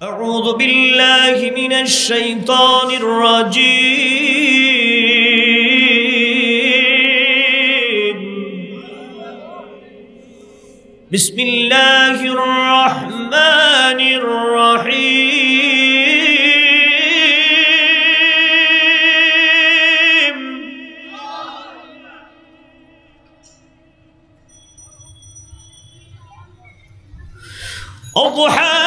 أعوذ بالله من الشيطان الرجيم. بسم الله الرحمن الرحيم. الضحى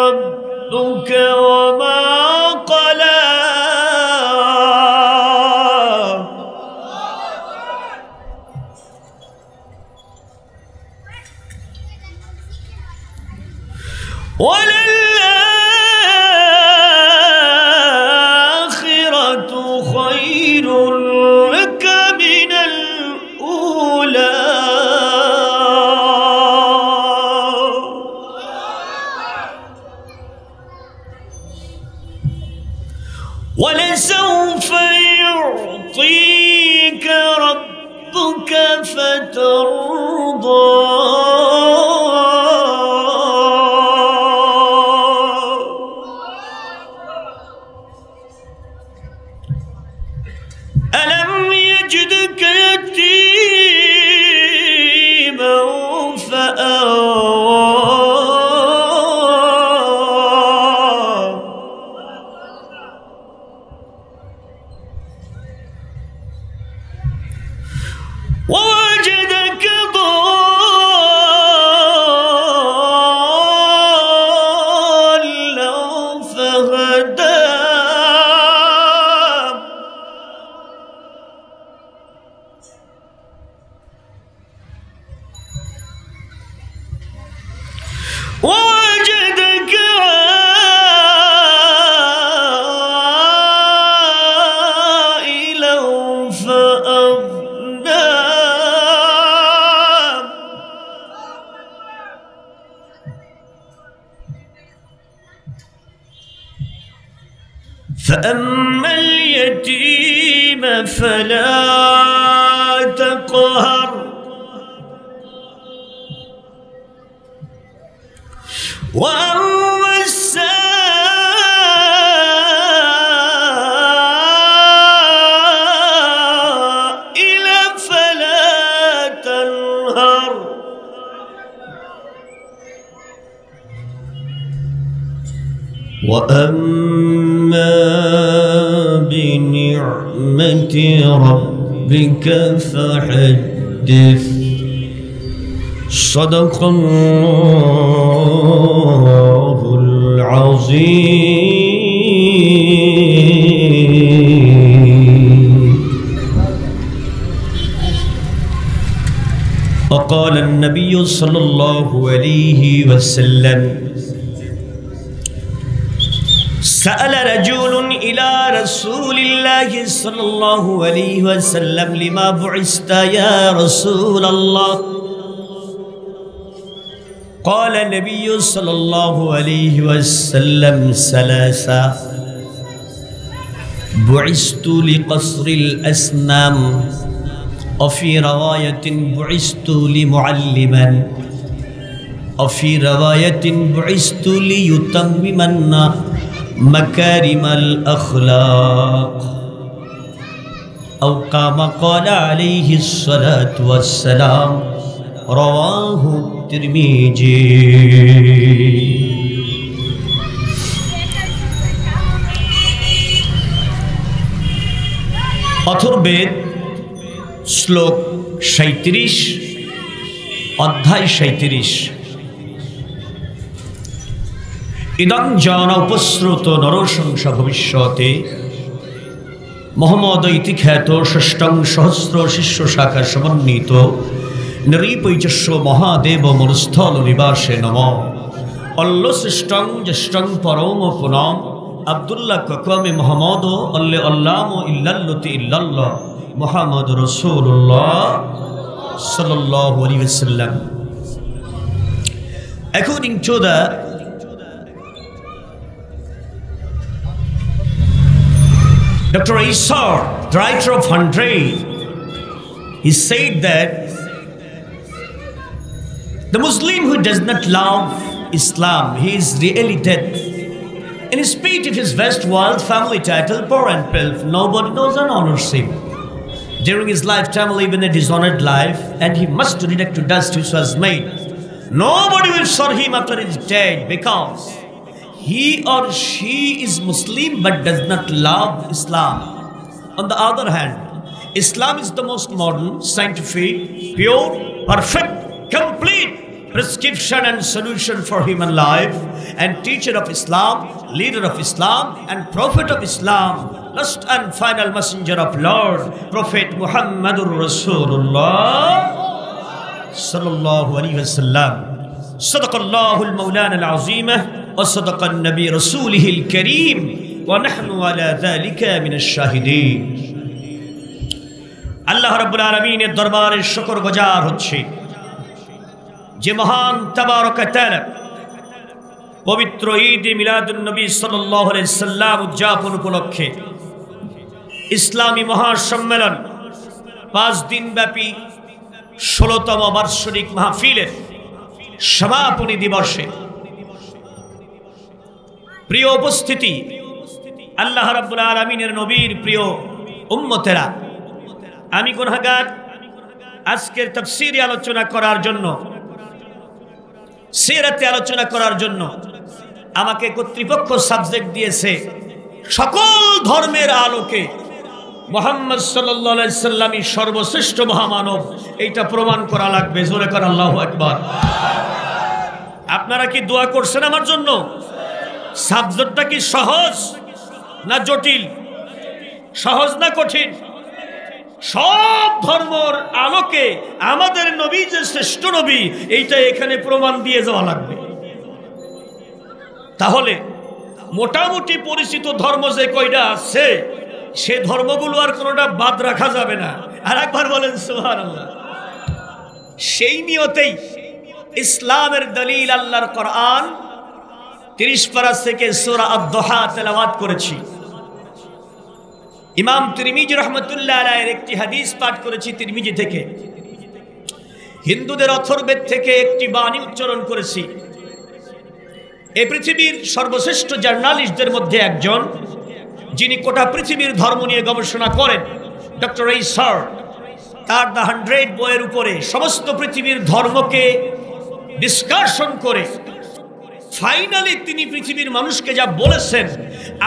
ربك وما قلى وللآخرة خير لك من الأولى ولسوف يعطيك ربك فترضى ألم يجدك يتيما فآوى ووجدك ضالا فهدى ووجدك عائلا فأغنى فأما اليتيم فلا تقهر وأما السائل فلا تنهر وأما بنعمة ربك فحدث. صدق الله العظيم. وقال النبي صلى الله عليه وسلم: سأل رجل إلى رسول الله صلى الله عليه وسلم: لما بعثت يا رسول الله؟ قال النبي صلى الله عليه وسلم: ثلاثة: بعثت لقصر الأسنام، وفي رواية بعثت لمعلما، وفي رواية بعثت ليتممن مكارم الأخلاق، أو كما قال عليه الصلاة والسلام. رواه الترمذي। অথর্বেদ শ্লোক 37 অধ্যায় 37। ইদং জন উপস্রুত নরশংস ভবিষ্যতে মোহাম্মদ ইতিখ্যাত ষষ্ঠং সহস্র শিষ্য শাখা সমন্বিত নৃপৈচস্য মহাদেব মরুস্থল নিবাসে নম। অল্লশ্রেষ্ঠং জ্যেষ্ঠং পরম পুনম আব্দুল্লাহ ককমে মোহাম্মদ অল্লে অল্লাম ইল্লাল্লতি ইল্লাল্লাহ মুহাম্মদ রাসূলুল্লাহ সাল্লাল্লাহু আলাইহি ওয়াসাল্লাম। According to the Dr. Isar, the writer of 100, He said that the Muslim who does not love Islam, he is really dead. In spite of his vast wealth, family title, poor and pelf, nobody knows and honors him. During his lifetime, live in a dishonored life, and he must reduct to dust which was made. Nobody will serve him after his death, because he or she is Muslim but does not love Islam. On the other hand, Islam is the most modern, scientific, pure, perfect, complete prescription and solution for human life, and teacher of Islam, leader of Islam, and prophet of Islam, last and final messenger of Lord, Prophet Muhammadur Rasulullah sallallahu alaihi wasallam. Sadaqallahu al-Mawlana al-Azimah wa sadaqa an-Nabi Rasulih al-Kareem wa nahnu ala dhalika min ash-shahideen. Allah Rabbul Alameenের দরবারে শুকরগুজার হচ্ছি যে মহান তাবারক ওয়া তাআলা পবিত্র ঈদ মিলাদুন নবী সাল্লাল্লাহু আলাইহি সাল্লাম উদযাপন উপলক্ষে ইসলামী মহাসম্মেলন 5 দিন ব্যাপী 16তম বার্ষিক মাহফিলের সমাপনী দিবসে প্রিয় উপস্থিতি, আল্লাহ রাব্বুল আলামিনের নবীর প্রিয় উম্মতেরা, আমি গুনাহগার আজকের তাফসীরে আলোচনা করার জন্য, সিরাতে আলোচনা করার জন্য আমাকে কর্তৃপক্ষ সাবজেক্ট দিয়েছে সকল ধর্মের আলোকে মুহাম্মদ সাল্লাল্লাহু আলাইহি সাল্লামই সর্বশ্রেষ্ঠ মহামানব, এইটা প্রমাণ করা লাগবে। জোরে করে আল্লাহু আকবার। আপনারা কি দোয়া করছেন আমার জন্য? সাবজেক্টটা কি সহজ না জটিল? সহজ না কঠিন? সব ধর্মের আলোকে আমাদের নবী যে শ্রেষ্ঠ নবী, এইটা এখানে প্রমাণ দিয়ে যাওয়া লাগবে। তাহলে মোটামুটি পরিচিত ধর্ম যে কয়টা আছে, সে ধর্মগুলো আর কোনোটা বাদ রাখা যাবে না। আর একবার বলেন সুবহানাল্লাহ। সেই নিয়তেই ইসলামের দলিল আল্লাহর কোরআন 30 পারা থেকে সূরা আদ-দুহা তেলাওয়াত করেছি। ইমাম তিরমিজি রহমতুল্লাহ আলাইহির একটি হাদিস পাঠ করেছি তিরমিজি থেকে। হিন্দুদের অথর্বেদ থেকে একটি বাণী উচ্চারণ করেছি। এই পৃথিবীর সর্বশ্রেষ্ঠ জার্নালিস্টদের মধ্যে একজন, যিনি গোটা পৃথিবীর ধর্ম নিয়ে গবেষণা করেন, ডক্টর এইসার, তার দ্য 100 বইয়ের উপরে সমস্ত পৃথিবীর ধর্মকে ডিসকাশন করে ফাইনালি তিনি পৃথিবীর মানুষকে যা বলেছেন,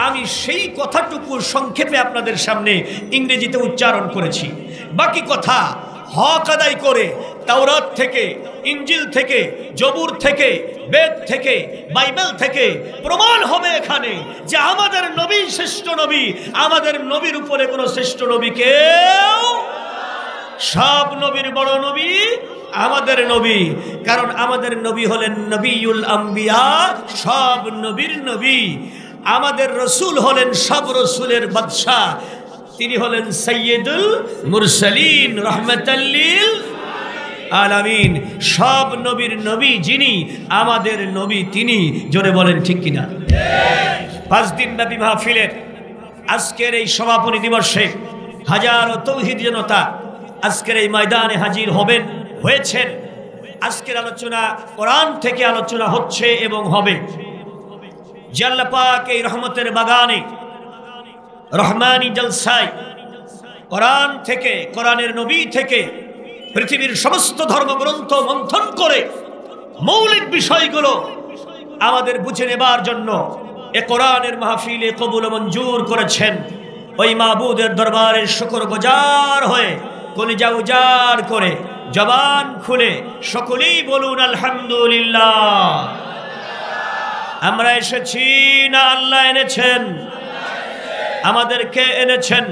আমি সেই কথাটুকু সংক্ষেপে আপনাদের সামনে ইংরেজিতে উচ্চারণ করেছি। বাকি কথা হক আদায় করে তাওরাত থেকে, ইনজিল থেকে, জবুর থেকে, বেদ থেকে, বাইবেল থেকে প্রমাণ হবে এখানে যে আমাদের নবী শ্রেষ্ঠ নবী, আমাদের নবীর উপরে কোনো শ্রেষ্ঠ নবী কেউ, সব নবীর বড় নবী আমাদের নবী। কারণ আমাদের নবী হলেন নবিউল আম্বিয়া, সব নবীর নবী। আমাদের রসুল হলেন সব রসুলের বাদশা, তিনি হলেন সাইয়্যিদুল মুরসালিন রাহমাতাল লিল আলামিন। সব নবীর নবী যিনি, আমাদের নবী তিনি। জোরে বলেন ঠিক কিনা? 5 দিন ব্যাপী মাহফিলের আজকের এই সমাপনী দিবসে হাজারো তৌহিদ জনতা আজকের এই ময়দানে হাজির হবেন, হয়েছেন। আজকের আলোচনা কোরআন থেকে আলোচনা হচ্ছে এবং হবে। যে আল্লাহ পাক এই রহমতের বাগানে, রহমানি জলসায় কোরআন থেকে, কোরআনের নবী থেকে পৃথিবীর সমস্ত ধর্মগ্রন্থ মন্থন করে মৌলিক বিষয়গুলো আমাদের বুঝে নেবার জন্য এ কোরআনের মাহফিলে কবুল ও মঞ্জুর করেছেন। ওই মাবুদের দরবারে শুকরগুজার হয়ে কলিজা উজাড় করে জবান খুলে সকলেই বলুন আলহামদুলিল্লাহ। আমরা এসেছি না আল্লাহ এনেছেন? আমাদেরকে এনেছেন।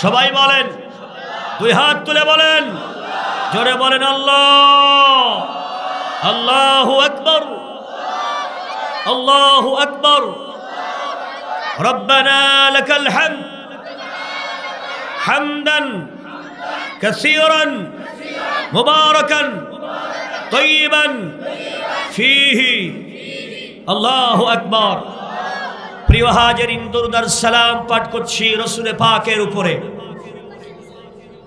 সবাই বলেন, 2 হাত তুলে বলেন, জোরে বলেন আল্লাহ, আল্লাহু আকবার, আল্লাহু আকবার। রব্বানা লাকাল হামদ হামদান কাসীরান মুবারাকান তাইয়িবান ফীহি। আল্লাহু আকবার। প্রিয় হাজিরিন, দরুদ আর সালাম পাঠ করছি রাসূল পাকের উপরে।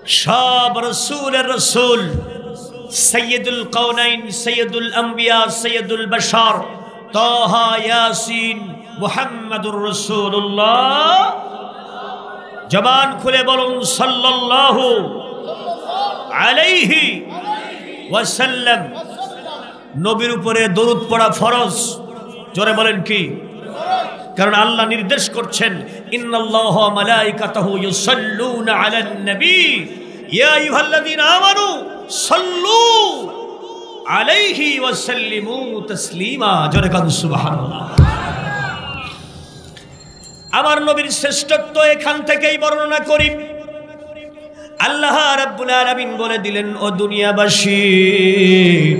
সব রাসূলের রাসূল, সৈয়দুল কাউনাইন, সৈয়দুল আম্বিয়া, সৈয়দুল বাশার, তাহা, ইয়াসিন, মুহাম্মাদুর রাসূলুল্লাহ। জবান খুলে বলুন সাল্লাল্লাহু আলাইহি ওয়াসাল্লাম। নবীর উপরে দরুদ পড়া ফরজ। জোরে বলেন কি? কারণ আল্লাহ নির্দেশ করছেন, ইন্নাল্লাহা ওয়া মালাইকাতাহু ইউসাল্লুনা আলান নবী ইয়া আইয়ুহাল্লাযীনা আমানু সাল্লু আলাইহি ওয়া সাল্লিমু তাসলিমা। জোরে কান সুবহানাল্লাহ। আমার নবীর শ্রেষ্ঠত্ব এখান থেকেই বর্ণনা করি। আল্লাহ রাব্বুল আলামিন বলে দিলেন, ও দুনিয়াবাসী,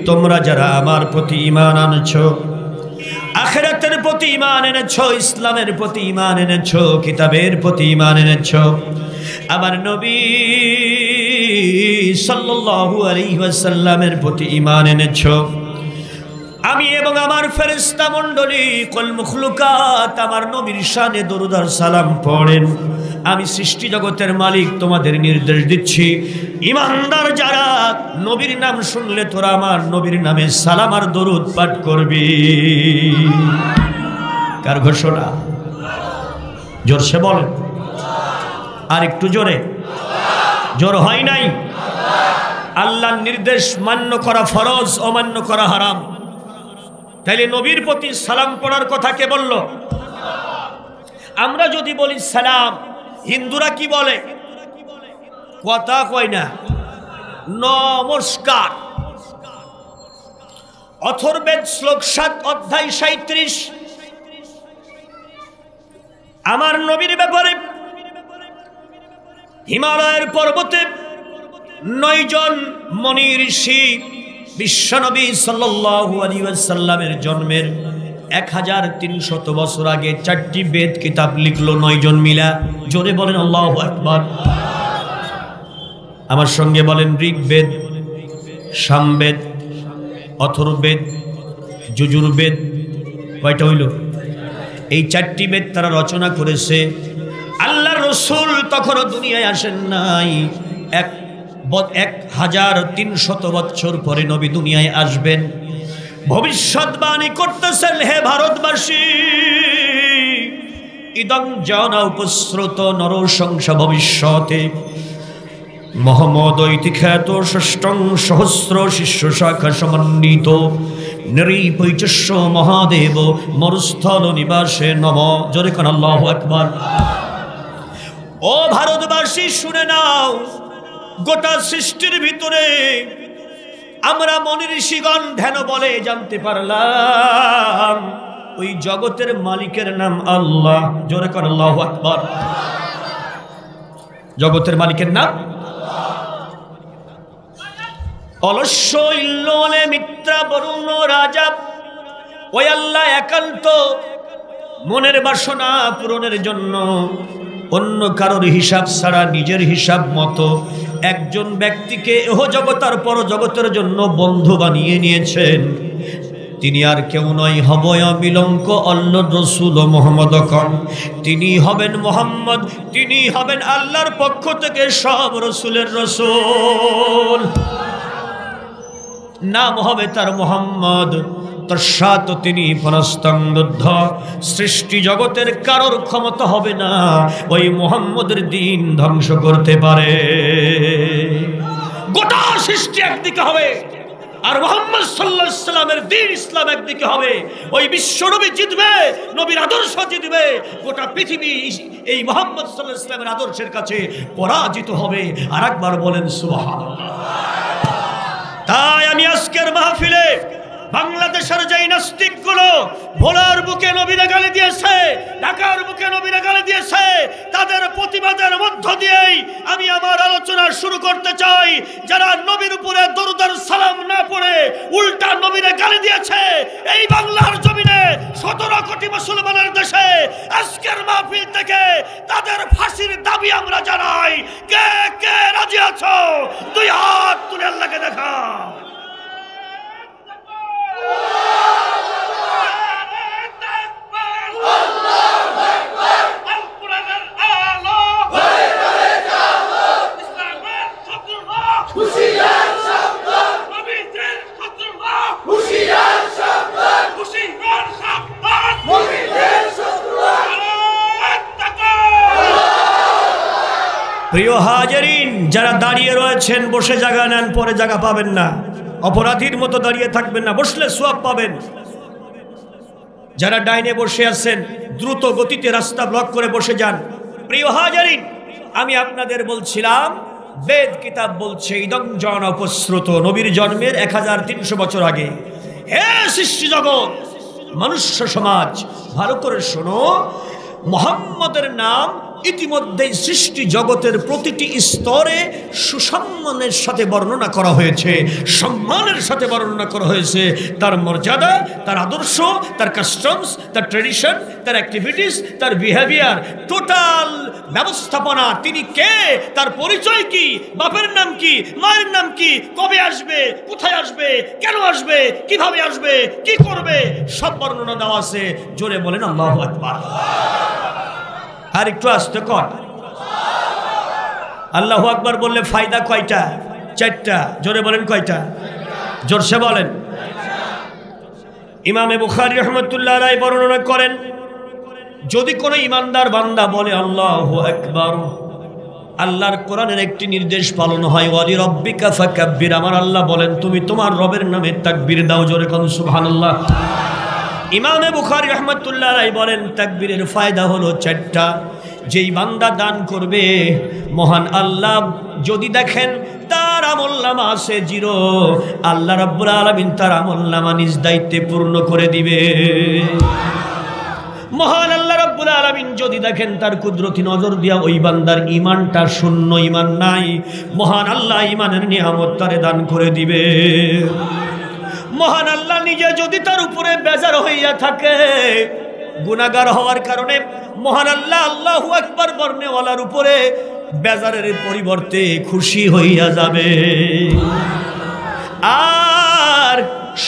তোমরা যারা আমার প্রতি ঈমান আনছো, আখিরাতের প্রতি ঈমান এনেছো, ইসলামের প্রতি ঈমান এনেছো, কিতাবের প্রতি ঈমান এনেছো, আমার নবী সাল্লাল্লাহু আলাইহি ওয়াসাল্লামের প্রতি ঈমান এনেছো, আমি এবং আমার ফেরেশতা মণ্ডলী কুল মখলুকাত আমার নবীর শানে দরুদ আর সালাম পড়েন। আমি সৃষ্টি জগতের মালিক তোমাদের নির্দেশ দিচ্ছি, ঈমানদার যারা নবীর নাম শুনলে তোরা আমার নবীর নামে সালাম আর দরুদ পাঠ করবি। কার ঘোষণা? জোরসে বলেন, আর একটু জোরে। জোর হয় নাই? আল্লাহর নির্দেশ মান্য করা ফরজ, অমান্য করা হারাম। তাইলে নবীর প্রতি সালাম পড়ার কথা কে বলল? আমরা যদি বলি সালাম, হিন্দুরা কি বলে? কথা কয় না, নমস্কার। অথর্বেদ শ্লোক 7 অধ্যায় 37 আমার নবীর ব্যাপারে হিমালয়ের পর্বতে 9 জন মনি ঋষি বিশ্বনবী সাল্লাল্লাহু আলাইহি ওয়াসাল্লামের জন্মের 1300 বছর আগে 4টি বেদ কিতাব লিখলো 9 জন মিলা। জোরে বলেন আল্লাহু আকবার। আমার সঙ্গে বলেন, ঋগ্বেদ, সামবেদ, অথর্ববেদ, যজুর্বেদ। কয়টা হইল? এই 4টি বেদ তারা রচনা করেছে। আল্লাহর রাসূল তখনও দুনিয়ায় আসেন নাই। 1300 বছর পরে নবী দুনিয়ায় আসবেন। ভবিষ্যৎবাণী করতেছেন, হে ভারতবাসী, ইদং জানা উপস্রুত নরশংস ভবিষ্যতে মহম্মদ ইতি খ্যাত ষষ্ঠং সহস্র শিষ্য শাখা সমন্বিত নৃপৈচস্য মহাদেব মরুস্থল নিবাসে নম। জোরে কান আল্লাহু আকবার। ও ভারতবাসী, শুনে নাও, গোটা সৃষ্টির ভিতরে আমরা মনি ঋষিগণ ধ্যান বলে জানতে পারলাম ওই জগতের মালিকের নাম আল্লাহ। জোরে কর আল্লাহু আকবার। জগতের মালিকের নাম অলস্য ইল্লোলে মিত্রা বরুণ রাজা। ওই আল্লাহ একান্ত মনের বাসনা পূরণের জন্য অন্য কারোর হিসাব ছাড়া নিজের হিসাব মতো একজন ব্যক্তিকে এহ জগৎ আর পর জগতের জন্য বন্ধু বানিয়ে নিয়েছেন। তিনি আর কেউ নয়, হবয় বিলঙ্ক আল্লাহর রাসূল মুহাম্মদ কন। তিনি হবেন মুহাম্মদ, তিনি হবেন আল্লাহর পক্ষ থেকে সব রাসূলের রাসূল। নাম হবে তার মুহাম্মদ। তৎসাৎ তিনি পরস্তঙ্গদ্ধ। সৃষ্টি জগতের কারোর ক্ষমতা হবে না ওই মুহাম্মদের দিন ধ্বংস করতে পারে। গোটা সৃষ্টি একদিকে হবে আর মুহাম্মদ সাল্লাল্লাহু আলাইহি সাল্লামের দ্বীন ইসলাম একদিকে হবে। ওই বিশ্বনবী জিতবে, নবীর আদর্শ জিতবে। গোটা পৃথিবী এই মুহাম্মদ সাল্লাল্লাহু আলাইহি সাল্লামের আদর্শের কাছে পরাজিত হবে। আর একবার বলেন সুবহানাল্লাহ। তাই আমি আজকের মাহফিলে বাংলাদেশের যেই নাস্তিকগুলো ভোলার বুকে নবীরে গালি দিয়েছে, ঢাকার বুকে নবীরে গালি দিয়েছে, তাদের প্রতিবাদের মধ্য দিয়েই আমি আমার আলোচনা শুরু করতে চাই। যারা নবীর উপরে দরুদ আর সালাম না পড়ে উল্টা নবীরে গালি দিয়েছে, এই বাংলার জমিনে 17 কোটি মুসলমানের দেশে আজকের মাহফিল থেকে তাদের ফাঁসির দাবি আমরা জানাই। কে কে রাজি আছো? 2 হাত তুলে আল্লাহকে দেখাও। প্রিয় হাজিরিন, যারা দাঁড়িয়ে রয়েছেন বসে জায়গা নেন, পরে জায়গা পাবেন না। অপরাধীর মতো দাঁড়িয়ে থাকবেন না, বসলে সওয়াব পাবেন। যারা ডাইনে বসে আছেন দ্রুত গতিতে রাস্তা ব্লক করে বসে যান। প্রিয় হাজিরিন, আমি আপনাদের বলছিলাম বেদ কিতাব বলছে ইদং জন উপশ্রুত, নবীর জন্মের 1300 বছর আগে। হে সৃষ্টি জগৎ, মনুষ্য সমাজ, ভালো করে শোনো, মুহাম্মদের নাম ইতিমধ্যেই সৃষ্টি জগতের প্রতিটি স্তরে সুসম্মানের সাথে বর্ণনা করা হয়েছে, সম্মানের সাথে বর্ণনা করা হয়েছে। তার মর্যাদা, তার আদর্শ, তার কাস্টমস, তার ট্রেডিশন, তার অ্যাক্টিভিটিস, তার বিহেভিয়ার, টোটাল ব্যবস্থাপনা, তিনি কে, তার পরিচয় কি, বাপের নাম কি, মায়ের নাম কি, কবে আসবে, কোথায় আসবে, কেন আসবে, কিভাবে আসবে, কি করবে, সব বর্ণনা দেওয়া আছে। জোরে বলেন আল্লাহু আকবার। আর একটু আস্তে কর। আল্লাহু আকবার বললে ফায়দা কয়টা? 4টা। জোরে বলেন কয়টা? জোরসে বলেন। ইমামে বুখারী রাহমাতুল্লাহ আলাইহি বর্ণনা করেন, যদি কোনো ইমানদার বান্দা বলে আল্লাহু আকবার, আল্লাহর কোরআনের একটি নির্দেশ পালন হয়, ওয়ালি রাব্বিকা ফাকাব্বির, আমার আল্লাহ বলেন তুমি তোমার রবের নামে তাকবীর দাও। জোরে কোন সুবহানাল্লাহ। ইমামে বুখারী রাহমাতুল্লাহ আলাইহি বলেন তাকবীরের ফায়দা হলো 4টা। যেই বান্দা দান করবে, মহান আল্লাহ যদি দেখেন তার আমলনামা আছে 0, আল্লাহ রাব্বুল আলামিন তার আমলনামা নিজ দায়িত্বে পূর্ণ করে দিবে। মহান আল্লাহ রাব্বুল আলামিন যদি দেখেন তার কুদরতি নজর দিয়া ওই বান্দার ঈমানটা শূন্য, ঈমান নাই, মহান আল্লাহ ঈমানের নিয়ামত তারে দান করে দিবে। মহান আল্লাহ নিজে যদি তার উপরে বেজার হইয়া থাকে, গুনাহগার হওয়ার কারণে মহান আল্লাহ আল্লাহু আকবার বর্ণেওয়ালার উপরে বেজারের পরিবর্তে খুশি হইয়া যাবে। আর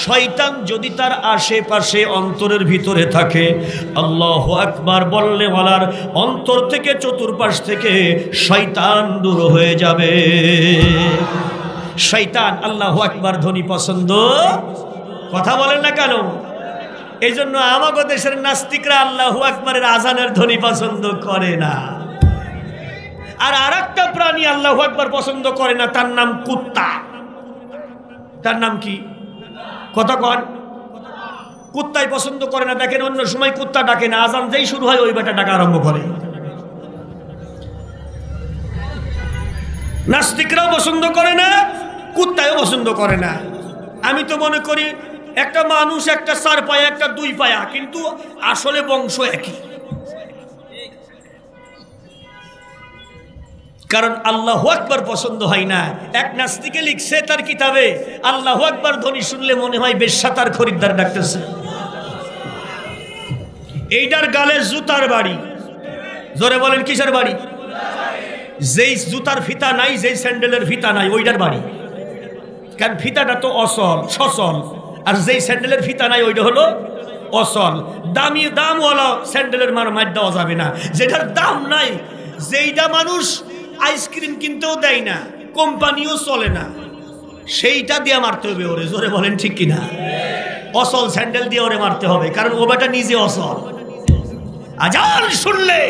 শয়তান যদি তার আশেপাশে অন্তরের ভিতরে থাকে, আল্লাহু আকবার বলনেওয়ালার অন্তর থেকে চতুর্পাশ থেকে শয়তান দূর হয়ে যাবে। শয়তান আল্লাহু আকবার ধ্বনি পছন্দ, কথা বলেন না কেন? এই জন্য আমাদের দেশের নাস্তিকরা আল্লাহু আকবারের আজানের ধ্বনি পছন্দ করে না। আর আরেকটা প্রাণী আল্লাহু আকবার পছন্দ করে না, তার নাম কুত্তা। তার নাম কি? কথা কন। কুত্তাই পছন্দ করে না। দেখেন অন্য সময় কুত্তা ডাকে না, আজান যেই শুরু হয় ওই বেটা ডাকা আরম্ভ করে। নাস্তিকরাও পছন্দ করে না, কুত্তাও পছন্দ করে না। আমি তো মনে করি একটা মানুষ একটা 4 পায়া একটা 2 পায়া, কিন্তু আসলে বংশ একই। কারণ আল্লাহু আকবার পছন্দ হয় না। এক নাস্তিকে লিখছে তার কিতাবে, আল্লাহু আকবার ধ্বনি শুনলে মনে হয় বেশ্যা তার খরিদ্দার ডাকতেছে। এইটার গালে জুতার বাড়ি। জোরে বলেন কিসের বাড়ি? যেই জুতার ফিতা নাই, যেই স্যান্ডেলের ফিতা নাই, ওইটার বাড়ি। কারণ ফিতাটা তো অসল, সচল, আর যেই স্যান্ডেলের ফিতা নাই ওইটা হলো অসল। দামি দামওয়ালা স্যান্ডেলের মার দেওয়া যাবে না। যেটার দাম নাই, যেইটা মানুষ আইসক্রিম কিনতেও দেয় না, কোম্পানিও চলে না, সেইটা দিয়ে মারতে হবে ওরে। জোরে বলেন ঠিক কিনা? অসল স্যান্ডেল দিয়ে ওরে মারতে হবে, কারণ ও বেটা নিজে অসল। আজান শুনলে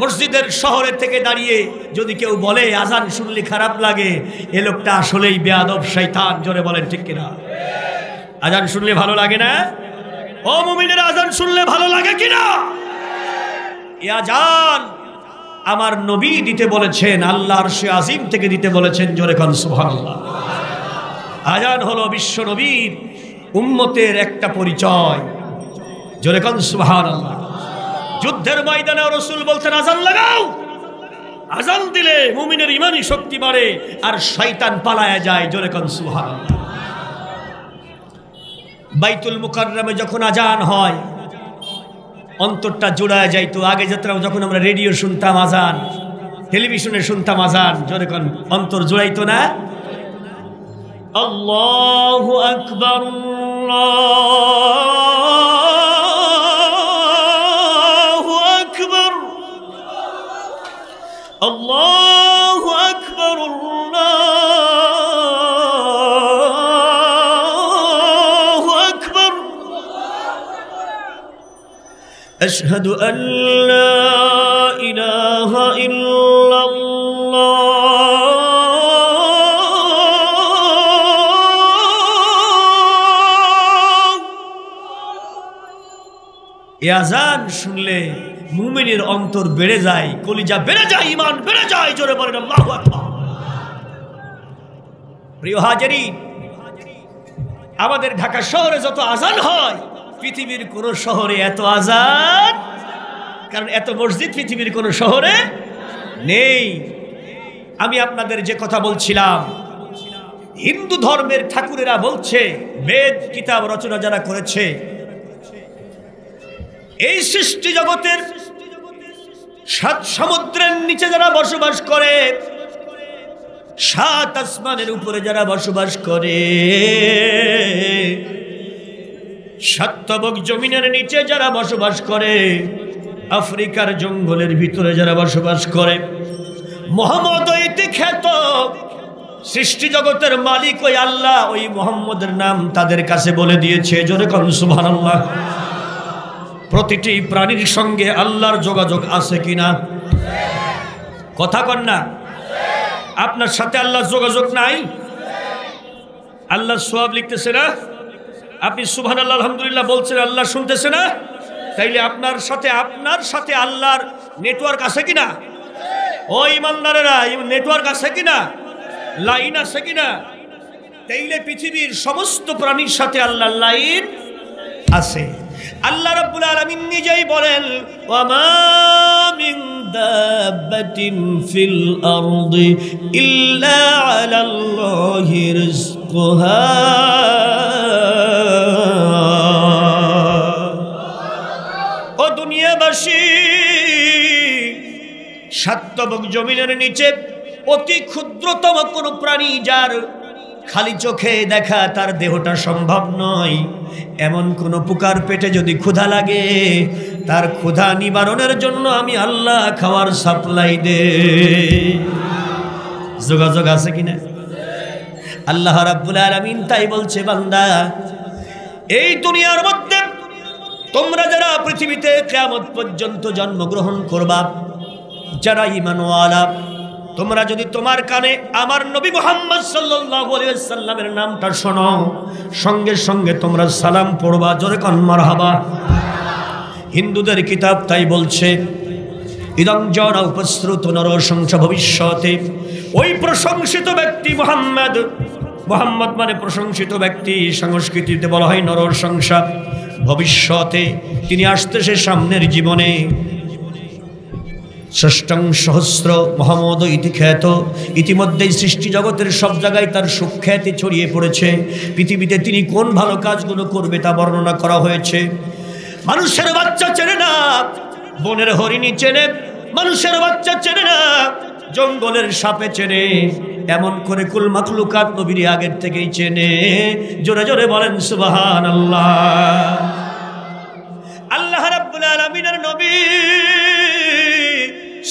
মসজিদের শহরের থেকে দাঁড়িয়ে যদি কেউ বলে আজান শুনলে খারাপ লাগে, এ লোকটা আসলেই বেয়াদব শয়তান। জোরে বলেন ঠিক কিনা? আজান শুনলে ভালো লাগে না? ও মুমিনের, আজান শুনলে ভালো লাগে কিনা? এই আজান আমার নবী দিতে বলেছেন, আল্লাহর আরশে আজিম থেকে দিতে বলেছেন। জোরে কান সুবহানাল্লাহ। আজান হলো বিশ্ব নবীর উম্মতের একটা পরিচয়। জোরে কান সুবহানাল্লাহ। যুদ্ধের ময়দানে রাসূল বলতেন আজান লাগাও, আজান দিলে মুমিনের ঈমানি শক্তি বাড়ে আর শয়তান পালায়া যায়। জোরে কান সুবহানাল্লাহ। বাইতুল মুকাররমে যখন আজান হয় অন্তরটা জোড়ায় যাইতো। আগে যাত্রা যখন আমরা রেডিও শুনতাম আজান, টেলিভিশনে শুনতাম আজান, জোরে কোন অন্তর জোড়াইতো না? আল্লাহু আকবার, আল্লাহু আকবার, আল্লাহু আকবার, أشهد أن لا إله إلا الله এই আজান শুনলে মুমিনের অন্তর বেড়ে যায়, কলিজা বেড়ে যায়, ঈমান বেড়ে যায়। জোরে বলেন আল্লাহু আকবার। প্রিয় হাজিরিন, আমাদের ঢাকা শহরে যত আজান হয়, পৃথিবীর কোন শহরে এত আজান, কারণ এত মসজিদ পৃথিবীর কোন শহরে নেই। আমি আপনাদের যে কথা বলছিলাম, হিন্দু ধর্মের ঠাকুরেরা বলছে, বেদ কিতাব রচনা যারা করেছে, এই সৃষ্টি জগতের 7 সমুদ্রের নিচে যারা বসবাস করে, 7 আসমানের উপরে যারা বসবাস করে, 7 তবক জমিনের নিচে যারা বসবাস করে, আফ্রিকার জঙ্গলের ভিতরে যারা বসবাস করে, মুহাম্মদ ইতি খ্যাত সৃষ্টি জগতের মালিক ওই আল্লাহ, ওই মুহাম্মদের নাম তাদের কাছে বলে দিয়েছে। জোরে কোন সুবহানাল্লাহ। প্রতিটি প্রাণীর সঙ্গে আল্লাহর যোগাযোগ আছে কিনা? কথা কন না। আপনার সাথে আল্লাহর যোগাযোগ নাই? আল্লাহ সওয়াব লিখতেছে না? আপনি সুবহানাল্লাহ আলহামদুলিল্লাহ বলছেন, আল্লাহ শুনতেছে না? তাইলে আপনার সাথে আল্লাহর নেটওয়ার্ক আছে কিনা? ও ইমানদারেরা, নেটওয়ার্ক আছে কিনা? লাইন আছে কিনা? তাইলে পৃথিবীর সমস্ত প্রাণীর সাথে আল্লাহর লাইন আছে। আল্লাহ রাব্বুল আলামিন নিজেই বলেন, ওয়া মা মিন দাব্বাতিন ফিল আরদি ইল্লা আলাল্লাহি রিজকুহা। ও দুনিয়াবাসী, 7 তবক জমিনের নিচে অতি ক্ষুদ্রতম কোন প্রাণী যার খালি চোখে দেখা তার দেহটা সম্ভব নয়, এমন কোন পোকার পেটে যদি ক্ষুধা লাগে, তার ক্ষুধা নিবারণের জন্য আমি আল্লাহ খাওয়ার সাপ্লাই দে। যোগাযোগ আছে কিনা? আল্লাহ রাব্বুল আলামিন তাই বলছে, বান্দা, এই দুনিয়ার মধ্যে তোমরা যারা পৃথিবীতে কিয়ামত পর্যন্ত জন্মগ্রহণ করবা, যারা ঈমানওয়ালা, তোমরা যদি তোমার কানে আমার নবী মুহাম্মদ সাল্লাল্লাহু আলাইহি ওয়াসাল্লামের নামটা শোনো, সঙ্গে সঙ্গে তোমরা সালাম পড়বা। জোরে কোন মারহাবা। হিন্দুদের কিতাব তাই বলছে, ইদং জনা উপশ্রুত নরসংস ভবিষ্যতে। ওই প্রশংসিত ব্যক্তি মুহাম্মদ, মুহাম্মদ মানে প্রশংসিত ব্যক্তি, সংস্কৃতিতে বলা হয় নরসংসা। ভবিষ্যতে তিনি আসতেছে সামনের জীবনে। ষষ্ঠং সহস্র মুহাম্মদ ইতি খ্যাত। ইতিমধ্যেই সৃষ্টি জগতের সব জায়গায় তার সুখ্যাতি ছড়িয়ে পড়েছে। পৃথিবীতে তিনি কোন ভালো কাজগুলো করবে তা বর্ণনা করা হয়েছে। মানুষের বাচ্চা চেনে না, বনের হরিণী চেনে, মানুষের বাচ্চা চেনে না, জঙ্গলের সাপে চেনে, এমন করে কুল মাখলুকাত নবীর আগের থেকেই চেনে। জোরে জোরে বলেন সুবহানাল্লাহ। আল্লাহ রাব্বুল আলামিনের নবী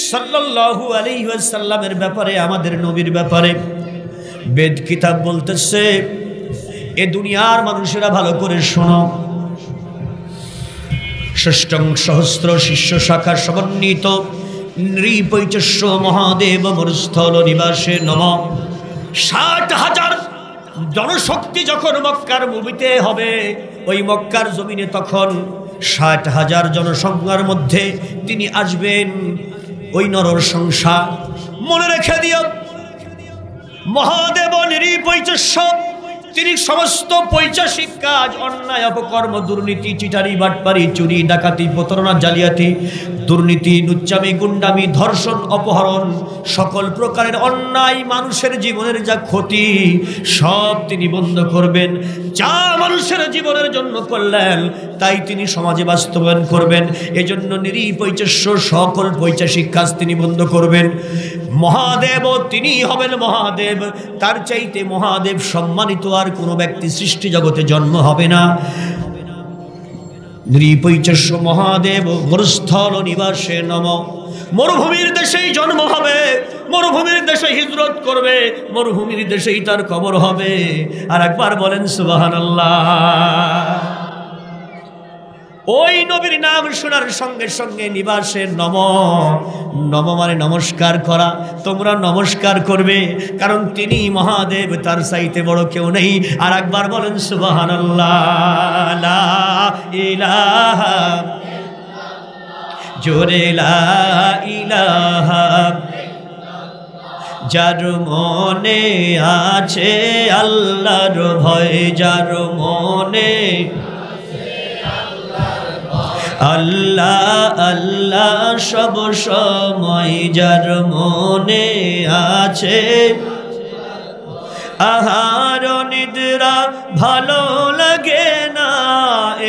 সাল্লাল্লাহু আলাইহি ওয়াসাল্লামের ব্যাপারে, আমাদের নবীর ব্যাপারে বেদ কিতাব বলতেছে, এ দুনিয়ার মানুষেরা ভালো করে শোনো। ষষ্ঠং সহস্র শিষ্য শাখা সমন্বিত নৃপৈচস্য মহাদেব মরুস্থল নিবাসে নম। 60,000 জনশক্তি যখন মক্কার ভূমিতে হবে, ওই মক্কার জমিনে তখন 60,000 জনসংখ্যার মধ্যে তিনি আসবেন। ওই নরর সংসার মনে রেখে দিও, মহাদেব নিরীপৈচস্য, তিনি সমস্ত পৈশাচিক কাজ, অন্যায় অপকর্ম, দুর্নীতি, চিটারি, বাটপারি, চুরি, ডাকাতি, প্রতারণা, জালিয়াতি, দুর্নীতি, লুচ্চামি, গুন্ডামি, ধর্ষণ, অপহরণ, সকল প্রকারের অন্যায়, মানুষের জীবনের যা ক্ষতি সব তিনি বন্ধ করবেন। যা মানুষের জীবনের জন্য কল্যাণ তাই তিনি সমাজে বাস্তবায়ন করবেন। এজন্য নিরীপৈচস্য সকল পৈশাচিক কাজ তিনি বন্ধ করবেন। মহাদেব তিনি হবেন মহাদেব, তার চাইতে মহাদেব সম্মানিত আর কোনো ব্যক্তি সৃষ্টি জগতে জন্ম হবে না। নৃপৈচস্য মহাদেব মরুস্থল নিবাসে নম। মরুভূমির দেশেই জন্ম হবে, মরুভূমির দেশে হিজরত করবে, মরুভূমির দেশেই তার কবর হবে। আর একবার বলেন সুবহানাল্লাহ। ওই নবীর নাম শোনার সঙ্গে সঙ্গে নিবাসে নম। নম মানে নমস্কার করা। তোমরা নমস্কার করবে, কারণ তিনি মহাদেব, তার চাইতে বড় কেউ নেই। আর একবার বলেন সুবহানাল্লাহ। লা ইলাহা জোরে লা ইলাহা, যার মনে আছে আল্লাহর ভয়, যার মনে আল্লাহ আল্লাহ সব সময়, যার মনে আছে আহার নিদ্রা ভালো লাগে না,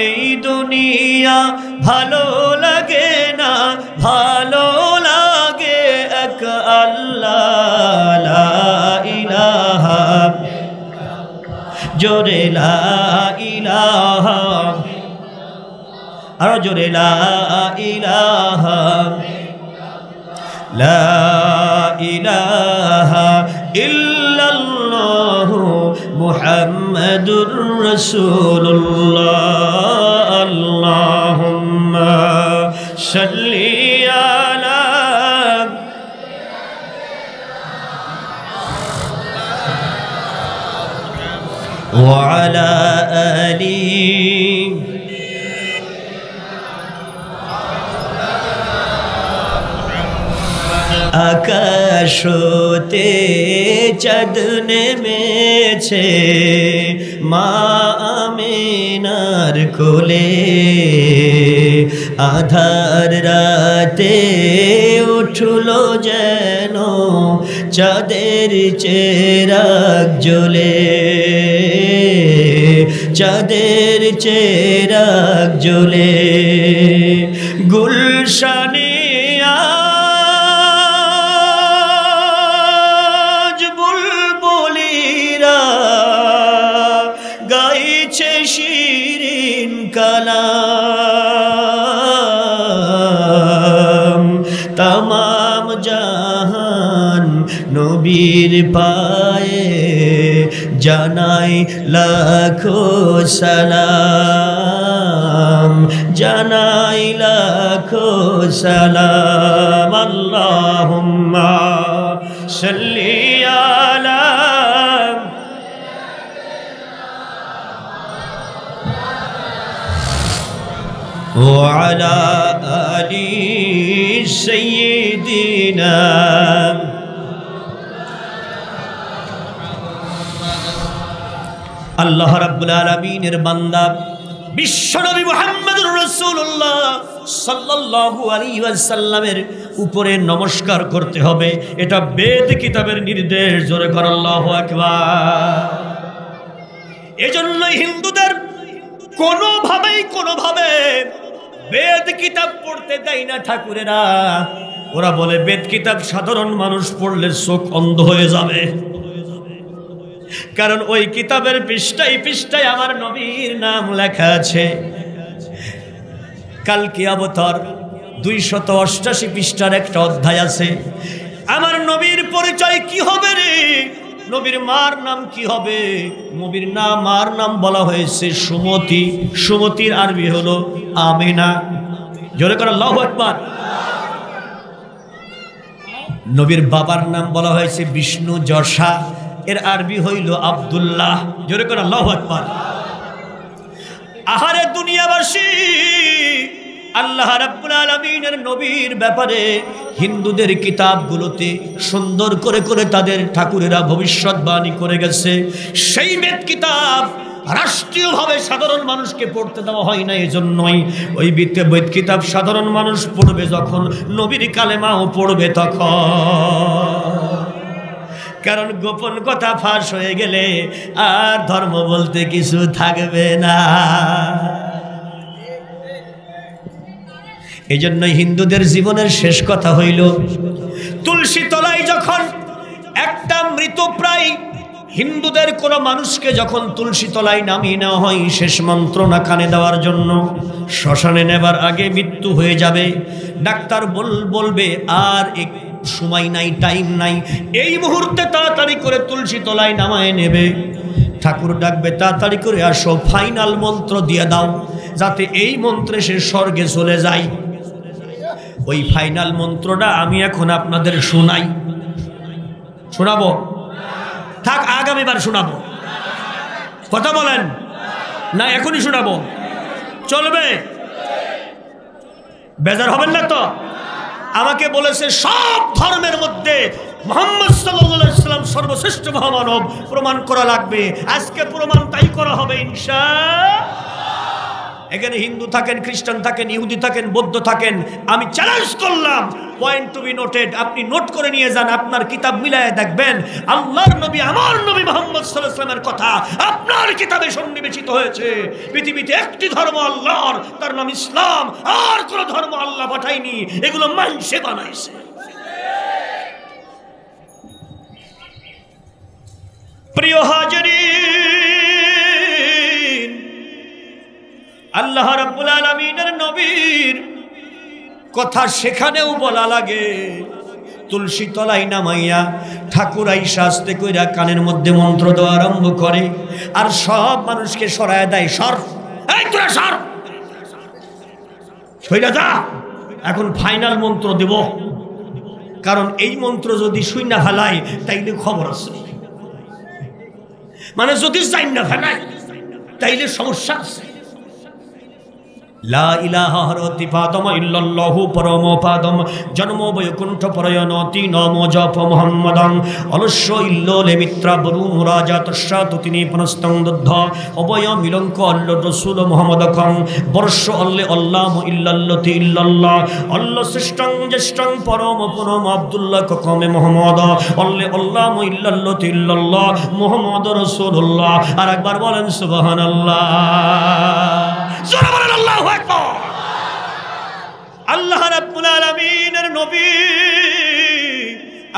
এই দুনিয়া ভালো লাগে না, ভালো লাগে এক আল্লাহ লা ইলাহা, জোরে লা ইলাহা, আরো জোরে লা ইলাহা, লা ইলাহা ইল্লাল্লাহু মুহাম্মাদুর রাসূলুল্লাহ। আল্লাহুম্মা সাল্লি আলা ওয়া আলা আলি আকাশ হতে চাঁদ নেমেছে মা আমিনার কোলে, আধার রাতে উঠলো যেন চাঁদের চেরাগ জ্বলে, চাঁদের চেরাগ জ্বলে। গুলশানে শিরিন কালাম, তমাম জাহান নবীর পায়ে জানাই লাখো সালাম, জানাই লাখো সালাম। আল্লাহুম্মা সাল্লি আলা وعلى آل سيدنا আল্লাহ রাব্বুল আলামিনের বান্দা বিশ্বনবী মুহাম্মদুর রাসূলুল্লাহ সাল্লাল্লাহু আলাইহি ওয়াসাল্লামের উপরে নমস্কার করতে হবে, এটা বেদ কিতাবের নির্দেশ। জোরে কর আল্লাহু আকবার। এজন্য হিন্দুদের কোনোভাবে বেদ কিতাব পড়তে দেয় না ঠাকুরেরা। ওরা বলে বেদ কিতাব সাধারণ মানুষ পড়লে চোখ অন্ধ হয়ে যাবে, কারণ ওই কিতাবের পৃষ্ঠায় পৃষ্ঠায় আমার নবীর নাম লেখা আছে। কালকি অবতার 288 পৃষ্ঠার একটা অধ্যায় আছে। আমার নবীর পরিচয় কি হবে রে, নবীর মার নাম কি হবে? নবীর মার নাম বলা হয়েছে সুমতি। সুমতির আরবি হলো আমিনা। জোরে করে আল্লাহু আকবার। নবীর বাবার নাম বলা হয়েছে বিষ্ণু যশা, এর আরবি হইল আব্দুল্লাহ। জোরে করে আল্লাহু আকবার। আহারে দুনিয়াবাসী, আল্লাহ রাব্বুল আলামিনের নবীর ব্যাপারে হিন্দুদের কিতাবগুলোতে সুন্দর করে করে তাদের ঠাকুরেরা ভবিষ্যৎবাণী করে গেছে। সেই বেদ কিতাব রাষ্ট্রীয়ভাবে সাধারণ মানুষকে পড়তে দেওয়া হয় না। এজন্যই ওই বেদ কিতাব সাধারণ মানুষ পড়বে যখন, নবীর কালেমাও পড়বে তখন। কারণ গোপন কথা ফাঁস হয়ে গেলে আর ধর্ম বলতে কিছু থাকবে না। এই জন্য হিন্দুদের জীবনের শেষ কথা হইল, তুলসী তলায় যখন একটা মৃতপ্রায় হিন্দুদের কোনো মানুষকে যখন তুলসী তলায় নামিয়ে নেওয়া হয় শেষ মন্ত্রণা কানে দেওয়ার জন্য, শ্মশানে নেবার আগে মৃত্যু হয়ে যাবে, ডাক্তার বলবে আর এক সময় নাই, টাইম নাই, এই মুহূর্তে তাড়াতাড়ি করে তুলসী তলায় নামায় নেবে। ঠাকুর ডাকবে তাড়াতাড়ি করে আসো, ফাইনাল মন্ত্র দিয়ে দাও যাতে এই মন্ত্রে সে স্বর্গে চলে যায়। ওই ফাইনাল মন্ত্রটা আমি এখন আপনাদের শোনাই। শোনাবো? থাক, আগামীবার শোনাবো। কথা বলেন না? এখনই শোনাবো? চলবে? বেজার হবেন না তো? আমাকে বলেছে সব ধর্মের মধ্যে মুহাম্মদ সাল্লাল্লাহু আলাইহি সাল্লাম সর্বশ্রেষ্ঠ মহামানব, প্রমাণ করা লাগবে। আজকে প্রমাণ তাই করা হবে ইনশাআল্লাহ। এখানে হিন্দু থাকেন, খ্রিস্টান থাকেন, ইহুদি থাকেন, বৌদ্ধ থাকেন, আমি চ্যালেঞ্জ করলাম, পয়েন্ট টু বি নোটেড, আপনি নোট করে নিয়ে যান, আপনার কিতাব মিলায়ে দেখবেন আল্লাহর নবী, আমার নবী মুহাম্মদ সাল্লাল্লাহু আলাইহি ওয়াসাল্লামের কথা আপনার কিতাবে সন্নিবেশিত হয়েছে। পৃথিবীতে একটি ধর্ম আল্লাহর, তার নাম ইসলাম, আর কোন ধর্ম আল্লাহ পাঠায়নি, এগুলো মানুষে বানাইছে। প্রিয় হাজিরিন, আল্লাহ রাব্বুল আলামিনের নবীর কথা সেখানেও বলা লাগে। তুলসী তলায় নামাইয়া ঠাকুর আইসা আস্তে কইরা কানের মধ্যে মন্ত্র দেওয়া আরম্ভ করে, আর সব মানুষকে সরায় দেয়, সর, এই তোরা সর, সইরা যা, এখন ফাইনাল মন্ত্র দেব, কারণ এই মন্ত্র যদি শুইনা ফেলাই তাইলে খবর আছে, মানে যদি যাই না ফেলাই তাইলে সমস্যা আছে। লা ইলাহা হরতি পাদম ইল্লাল্লাহু পরমপাদম জন্ম বৈকুণ্ঠ পরয়নতি নম জপ মুহাম্মাদাং অলস্য ইল্লোলে মিত্রা বরু মুরাজা তস্যাতু তিনি পুনস্তং দুদ্ধ অবয় মিলঙ্ক অল্ল রসুল মুহাম্মাদকং বর্ষ অল্লে অল্লাহ ইল্লাল্লতি ইল্লাল্লাহ অল্ল শ্রেষ্ঠং জ্যেষ্ঠং পরম পরম আব্দুল্লাহ ককমে মুহাম্মদ অল্লে অল্লাহ ইল্লাল্লতি ইল্লাল্লাহ মুহাম্মদ রাসূলুল্লাহ। আর একবার বলেন সুবহানাল্লাহ, জোরে বলেন আল্লাহু আকবার। আল্লাহ রাব্বুল আলামিনের নবী,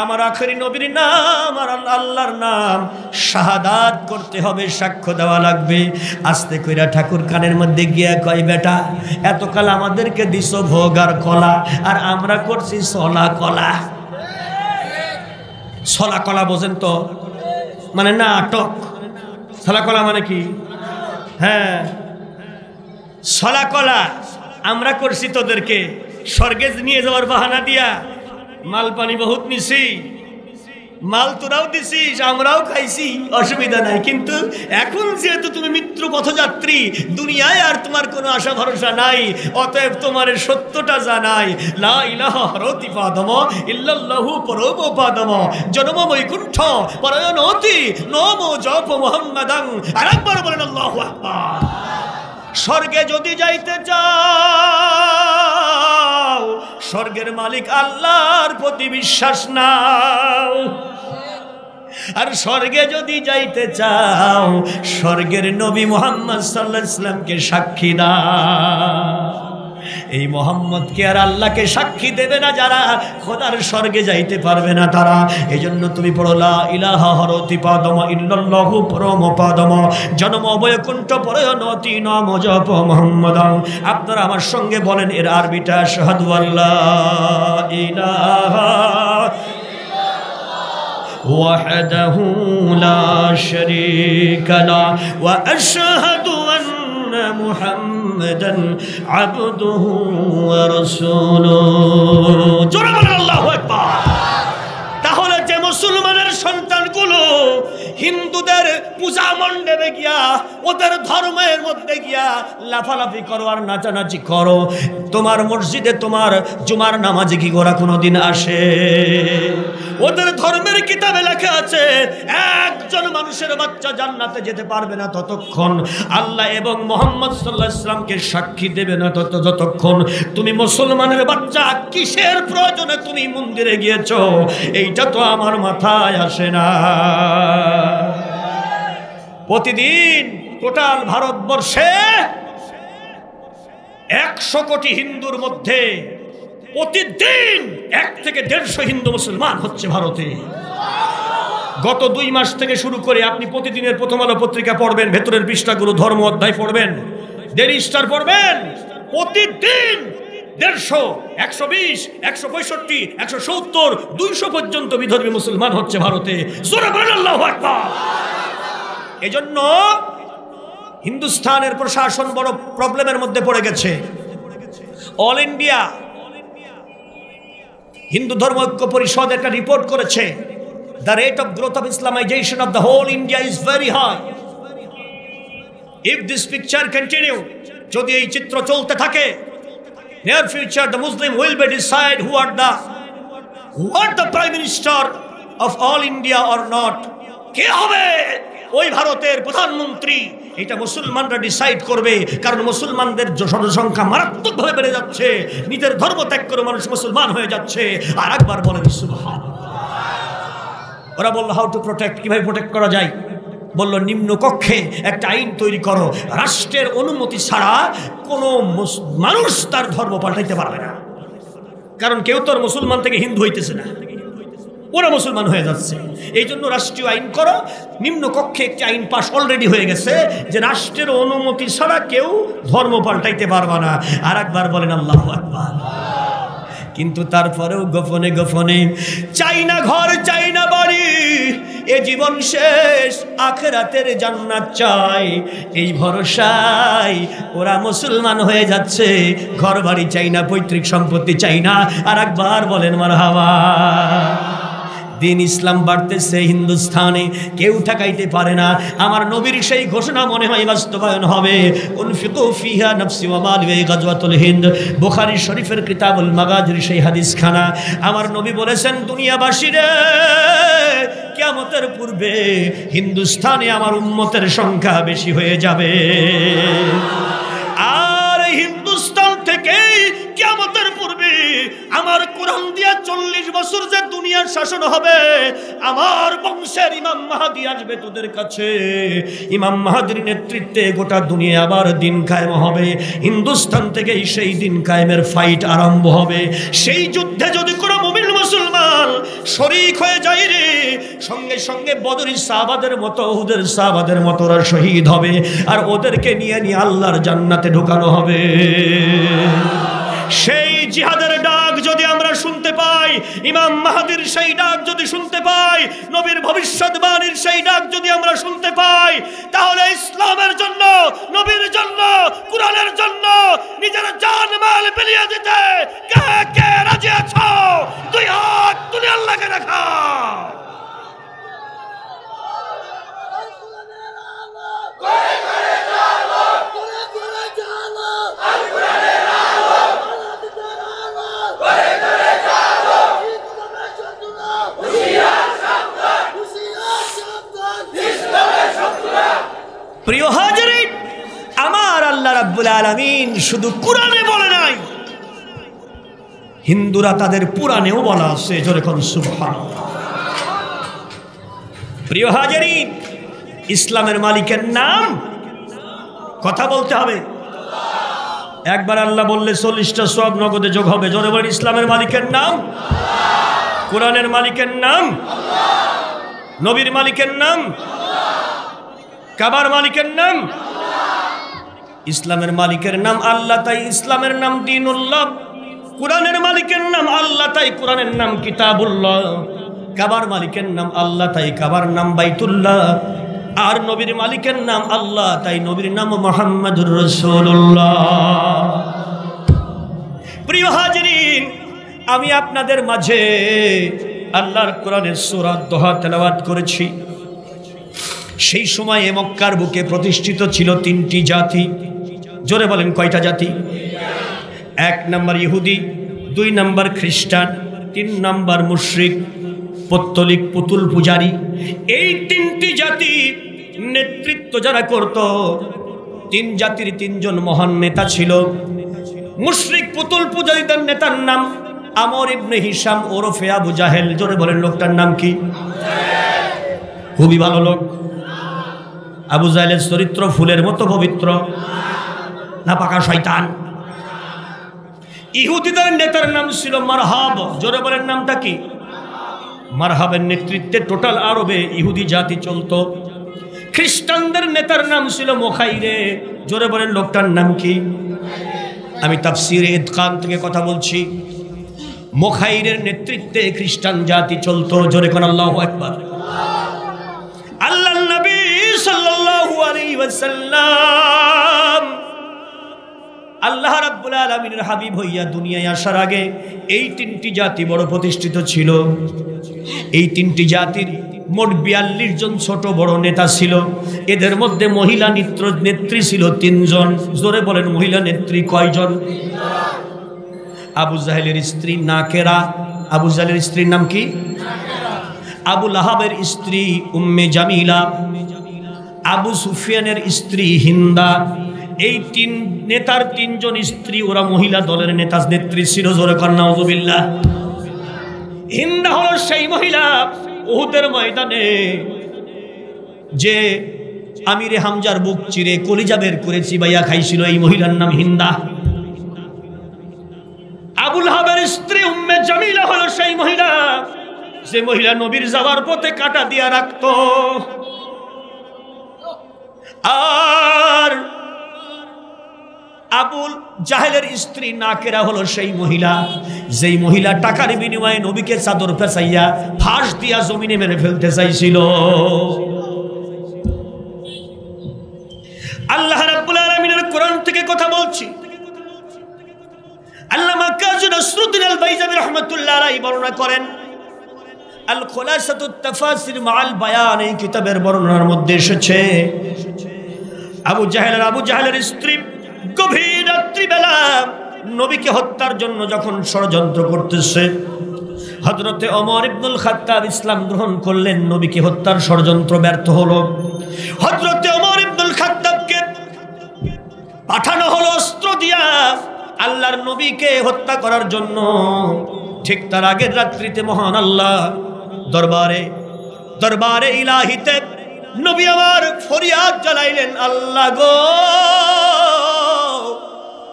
আমার আখেরি নবীর নাম আর আল্লাহর নাম শাহাদাত করতে হবে, সাক্ষ্য দেওয়া লাগবে। আস্তে কইরা ঠাকুর কানের মধ্যে গিয়া কয়, বেটা এতকাল আমাদেরকে দিছো ভোগ আর কলা, আর আমরা করছি সলা কলা। সলা কলা বোঝেন তো, মানে নাটক। সলা কলা মানে কি? হ্যাঁ, সলা কলা আমরা করছি তোদেরকে স্বর্গে নিয়ে যাওয়ার বাহানা দিয়া। মাল পানি বহুত নিছি, মাল তোরাও দিছিস, আমরাও খাইছি, অসুবিধা নাই, কিন্তু এখন যেহেতু তুমি মৃত্যু পথযাত্রী, দুনিয়ায় আর তোমার কোনো আশা ভরসা নাই, অতএব তোমার সত্যটা জানাই, লা ইলাহা হরতি পাদম ইল্লাল্লাহু পরমপাদম জন্ম বৈকুণ্ঠ পরয়নতি নম জপ মুহাম্মাদাং। আরেকবার বলেন আল্লাহু আকবার। স্বর্গে যদি যাইতে চাও, স্বর্গের মালিক আল্লাহর প্রতি বিশ্বাস নাও, আর স্বর্গে যদি যাইতে চাও স্বর্গের নবী মুহাম্মদ সাল্লাল্লাহু আলাইহি ওয়াসাল্লামকে সাক্ষী দাও। এই মোহাম্মদকে আর আল্লাহকে সাক্ষী দেবে না যারা, খোদার স্বর্গে যাইতে পারবে না তারা। এজন্য তুমি পড়ো লা ইলাহা হরতি পাদম ইল্লাল্লাহু পরমপাদম জন্ম বৈকুণ্ঠ পরয়নতি নম জপ মুহাম্মাদাং। আপনারা আমার সঙ্গে বলেন এর আরবিটা, আশহাদু আল্লা ইলাহা ওয়াহদাহু লা শারীকা লা ওয়া আশহাদু আন্না মুহাম্মাদান আবদুহু ওয়া রাসূলুহু। জোরে বলেন আল্লাহু আকবার। তাহলে যে মুসলমানের সন্তানগুলো হিন্দুদের পূজা মণ্ডপে গিয়া ওদের ধর্মের মধ্যে গিয়া লাফালাফি করো আর নাচানাচি করো, তোমার মসজিদে তোমার জুমার নামাজে কি গোরা কোনোদিন আসে? ওদের ধর্মের কিতাবে লেখা আছে একজন মানুষের বাচ্চা জান্নাতে যেতে পারবে না ততক্ষণ আল্লাহ এবং মুহাম্মদ সাল্লাল্লাহু আলাইহি ওয়াসাল্লামকে সাক্ষী দেবে না যতক্ষণ। তুমি মুসলমানের বাচ্চা, কিসের প্রয়োজনে তুমি মন্দিরে গিয়েছো এইটা তো আমার মাথায় আসে না। প্রতিদিন টোটাল ভারতবর্ষে 100 কোটি হিন্দুর মধ্যে প্রতিদিন 1 থেকে 150 হিন্দু মুসলমান হচ্ছে ভারতে। গত 2 মাস থেকে শুরু করে আপনি প্রতিদিনের প্রথম আলো পত্রিকা পড়বেন, ভেতরের পৃষ্ঠাগুলো ধর্ম অধ্যায় পড়বেন, ডেইলি স্টার পড়বেন, প্রতিদিন 150, 120, 165, 170, 200 পর্যন্ত বিধর্মী মুসলমান হচ্ছে ভারতে। জোরে বলেন আল্লাহু আকবার। এজন্য হিন্দুস্তানের প্রশাসন বড় প্রবলেমের মধ্যে পড়ে গেছে। অল ইন্ডিয়া হিন্দু ধর্ম ঐক্য পরিষদ একটা রিপোর্ট করেছে, the rate of growth of Islamization of the whole India is very high. If this picture continue, যদি এই চিত্র চলতে থাকে near future the Muslim will be decide who are the prime minister of all India or not, কে হবে ওই ভারতের প্রধানমন্ত্রী, এটা মুসলমানরা ডিসাইড করবে। কারণ মুসলমানদের জনসংখ্যা মারাত্মকভাবে বেড়ে যাচ্ছে, নিজের ধর্ম ত্যাগ করে মানুষ মুসলমান হয়ে যাচ্ছে। আর একবার বলেন সুবহানাল্লাহ। ওরা বললো হাউ টু প্রোটেক্ট, কিভাবে প্রোটেক্ট করা যায়? বলল নিম্ন কক্ষে একটা আইন তৈরি করো, রাষ্ট্রের অনুমতি ছাড়া কোনো মানুষ তার ধর্ম পাল্টাইতে পারবে না। কারণ কেউ তো মুসলমান থেকে হিন্দু হইতেছে না, ওরা মুসলমান হয়ে যাচ্ছে। এই জন্য রাষ্ট্রীয় আইন করো। নিম্ন কক্ষে একটি আইন পাশ অলরেডি হয়ে গেছে যে রাষ্ট্রের অনুমতি ছাড়া কেউ ধর্ম পাল্টাইতে পারবে না। আর একবার বলেন আল্লাহু আকবার। কিন্তু তারপরেও গোপনে গোপনে চাই না ঘর, চাই না বাড়ি, এ জীবন শেষ, আখিরাতের জান্নাত চাই, এই ভরসায় ওরা মুসলমান হয়ে যাচ্ছে। ঘর বাড়ি চাই না, পৈতৃক সম্পত্তি চাই না। আর একবার বলেন মারহাবা। দিন ইসলাম বাড়তেছে হিন্দুস্তানে, কেউ ঠেকাইতে পারে না। আমার নবীর সেই ঘোষণা মনে হয় বাস্তবায়ন হবে। উনফিকু ফিহা নাফসি ওয়া মালি ওয়া গাজওয়াতুল হিন্দ, বুখারী শরীফের কিতাবুল মাগাজির সেই হাদিসখানা। আমার নবী বলেছেন, দুনিয়াবাসীরে, কিয়ামতের পূর্বে হিন্দুস্তানে আমার উম্মতের সংখ্যা বেশি হয়ে যাবে। আর হিন্দুস্তান থেকে কিয়ামতের পূর্বে আমার কোরআন দিয়া 40 বছর যে দুনিয়ার শাসন হবে, আমার বংশের ইমাম মাহদী আসবে তোদের কাছে। ইমাম মাহদীর নেতৃত্বে গোটা দুনিয়া আবার দিন কায়েম হবে। হিন্দুস্তান থেকে সেই দিন কায়েমের ফাইট আরম্ভ হবে। সেই যুদ্ধে যদি কোনো মুমিন মুসলমান শরীক হয়ে যায় রে, সঙ্গে সঙ্গে বদরের সাহাবাদের মতো, উহুদের সাহাবাদের মতো ওরা শহীদ হবে। আর ওদেরকে নিয়ে নিয়ে আল্লাহর জান্নাতে ঢোকানো হবে। সেই জিহাদের ডাক যদি আমরা শুনতে পাই, ইমাম মাহদীর সেই ডাক যদি শুনতে পাই, নবীর ভবিষ্যৎবাণীর সেই ডাক যদি আমরা শুনতে পাই, তাহলে ইসলামের জন্য, নবীর জন্য, কুরআনের জন্য নিজের জান মাল বিলিয়ে দিতে কে কে রাজি আছো? দুই হাত তুলে আল্লাহকে দেখাও। প্রিয় হাজিরিন, আমার আল্লাহ রাব্বুল আলামিন শুধু কুরআনে বলে নাই, হিন্দুরা তাদের পুরাণেও বলা আছে। জোরে কোন সুবহানাল্লাহ। প্রিয় হাজিরিন, ইসলামের মালিকের নাম, কথা বলতে হবে। একবার আল্লাহ বললে 40টা সওয়াব নগদে যোগ হবে। জোরে বলেন ইসলামের মালিকের নাম, কোরআনের মালিকের নাম, নবীর মালিকের নাম, কাবার মালিকের নাম, ইসলামের মালিকের নাম আল্লাহ, তাই ইসলামের নাম দ্বীনুল্লাহ। কুরআনের মালিকের নাম আল্লাহ, তাই কুরআনের নাম কিতাবুল্লাহ। কাবার মালিকের নাম আল্লাহ, তাই কাবার নাম বাইতুল্লাহ। আর নবীর মালিকের নাম আল্লাহ, তাই নবীর নাম মুহাম্মাদুর রাসূলুল্লাহ। প্রিয় হাজিরিন, আমি আপনাদের মাঝে আল্লাহর কোরআনের সূরা দোহা তেলাওয়াত করেছি। সেই সময় মক্কার বুকে প্রতিষ্ঠিত ছিল 3টি জাতি। জোরে বলেন কয়টা জাতি? 1 নম্বর ইহুদি, 2 নম্বর খ্রিস্টান, 3 নম্বর মুশরিক, পৌত্তলিক, পুতুল পূজারী। এই 3টি জাতি নেতৃত্ব যারা করত, 3 জাতির 3 জন মহান নেতা ছিল। মুশরিক পুতুল পূজারীদের নেতার নাম আমর ইবনে হিশাম ওরফে আবু জাহেল। জোরে বলেন লোকটার নাম কি? খুবই ভালো লোক। আবু জাহেলের চরিত্র ফুলের মতো পবিত্র না পাকা শয়তান? ইহুদিদের নেতার নাম ছিল মারহাব। জোরে বলেন নামটা কি? মারহাবের নেতৃত্বে টোটাল আরবে ইহুদি জাতি চলত। খ্রিস্টানদের নেতার নাম ছিল মুখাইরে। জোরে বলেন লোকটার নাম কি? আমি তাফসীরে ইতকান থেকে কথা বলছি। মুখাইরের নেতৃত্বে খ্রিস্টান জাতি চলত। জোরে কোন আল্লাহু আকবার। আল্লাহর নবী সাল্লাল্লাহু আলাইহি ওয়াসাল্লাম আল্লাহ রাব্বুল আলামিনের হাবিব হইয়া দুনিয়ায় আসার আগে এই 3টি জাতি বড় প্রতিষ্ঠিত ছিল। এই 3টি জাতির মোট 42 জন ছোট বড় নেতা ছিল। এদের মধ্যে মহিলা নেত্রী ছিল 3 জন। জোরে বলেন মহিলা নেত্রী কয়জন? আবু জাহেলের স্ত্রী নাকেরা। আবু জাহেলের স্ত্রীর নাম কি? আবু লাহাবের স্ত্রী উম্মে জামিলা, আবু সুফিয়ানের স্ত্রী হিন্দা। এই তিন নেতার তিনজন স্ত্রী, ওরা মহিলা দলের নেতা নেত্রী ছিল। জোরে কর নাউযুবিল্লাহ। হিন্দা হলো সেই মহিলা উহুদের ময়দানে যে আমিরে হামজার বুক চিরে কলিজা বের করে চিবাইয়া খাইছিল, এই মহিলার নাম হিন্দা। আবু লাহাবের স্ত্রী উম্মে জামিলা হলো সেই মহিলা যে মহিলা নবীর যাওয়ার পথে কাটা দিয়া রাখত। আর আবুল জাহেলের স্ত্রী নাকেরা হলো সেই মহিলা যেই মহিলা টাকার বিনিময়ে নবীকে চাদর পেঁচাইয়া ফাঁস দিয়া জমিনে মেরে ফেলতে চাইছিল। আল্লাহ রাব্বুল আলামিনের কোরআন থেকে কথা বলছি। আল্লামা কাজী নসরুদ্দিন আল বাইজাবি রাহমাতুল্লাহ আলাইহি বর্ণনা করেন, আল খুলাসাতুত তাফাসির মাআল বায়ান, এই কিতাবের বর্ণনার মধ্যে এসেছে আবু জাহেলের স্ত্রী গভীর রাত্রিবেলা নবীকে হত্যার জন্য যখন ষড়যন্ত্র করতেছে, হযরতে ওমর ইবনুল খাত্তাব ইসলাম গ্রহণ করলেন, নবীকে হত্যার ষড়যন্ত্র ব্যর্থ হলো। হযরতে ওমর ইবনুল খাত্তাবকে পাঠানো হলো অস্ত্র দিয়া আল্লাহর নবীকে হত্যা করার জন্য। ঠিক তার আগের রাত্রিতে মহান আল্লাহ দরবারে ইলাহিতে নবী আমার ফরিয়াদ জানাইলেন, আল্লাহ গো,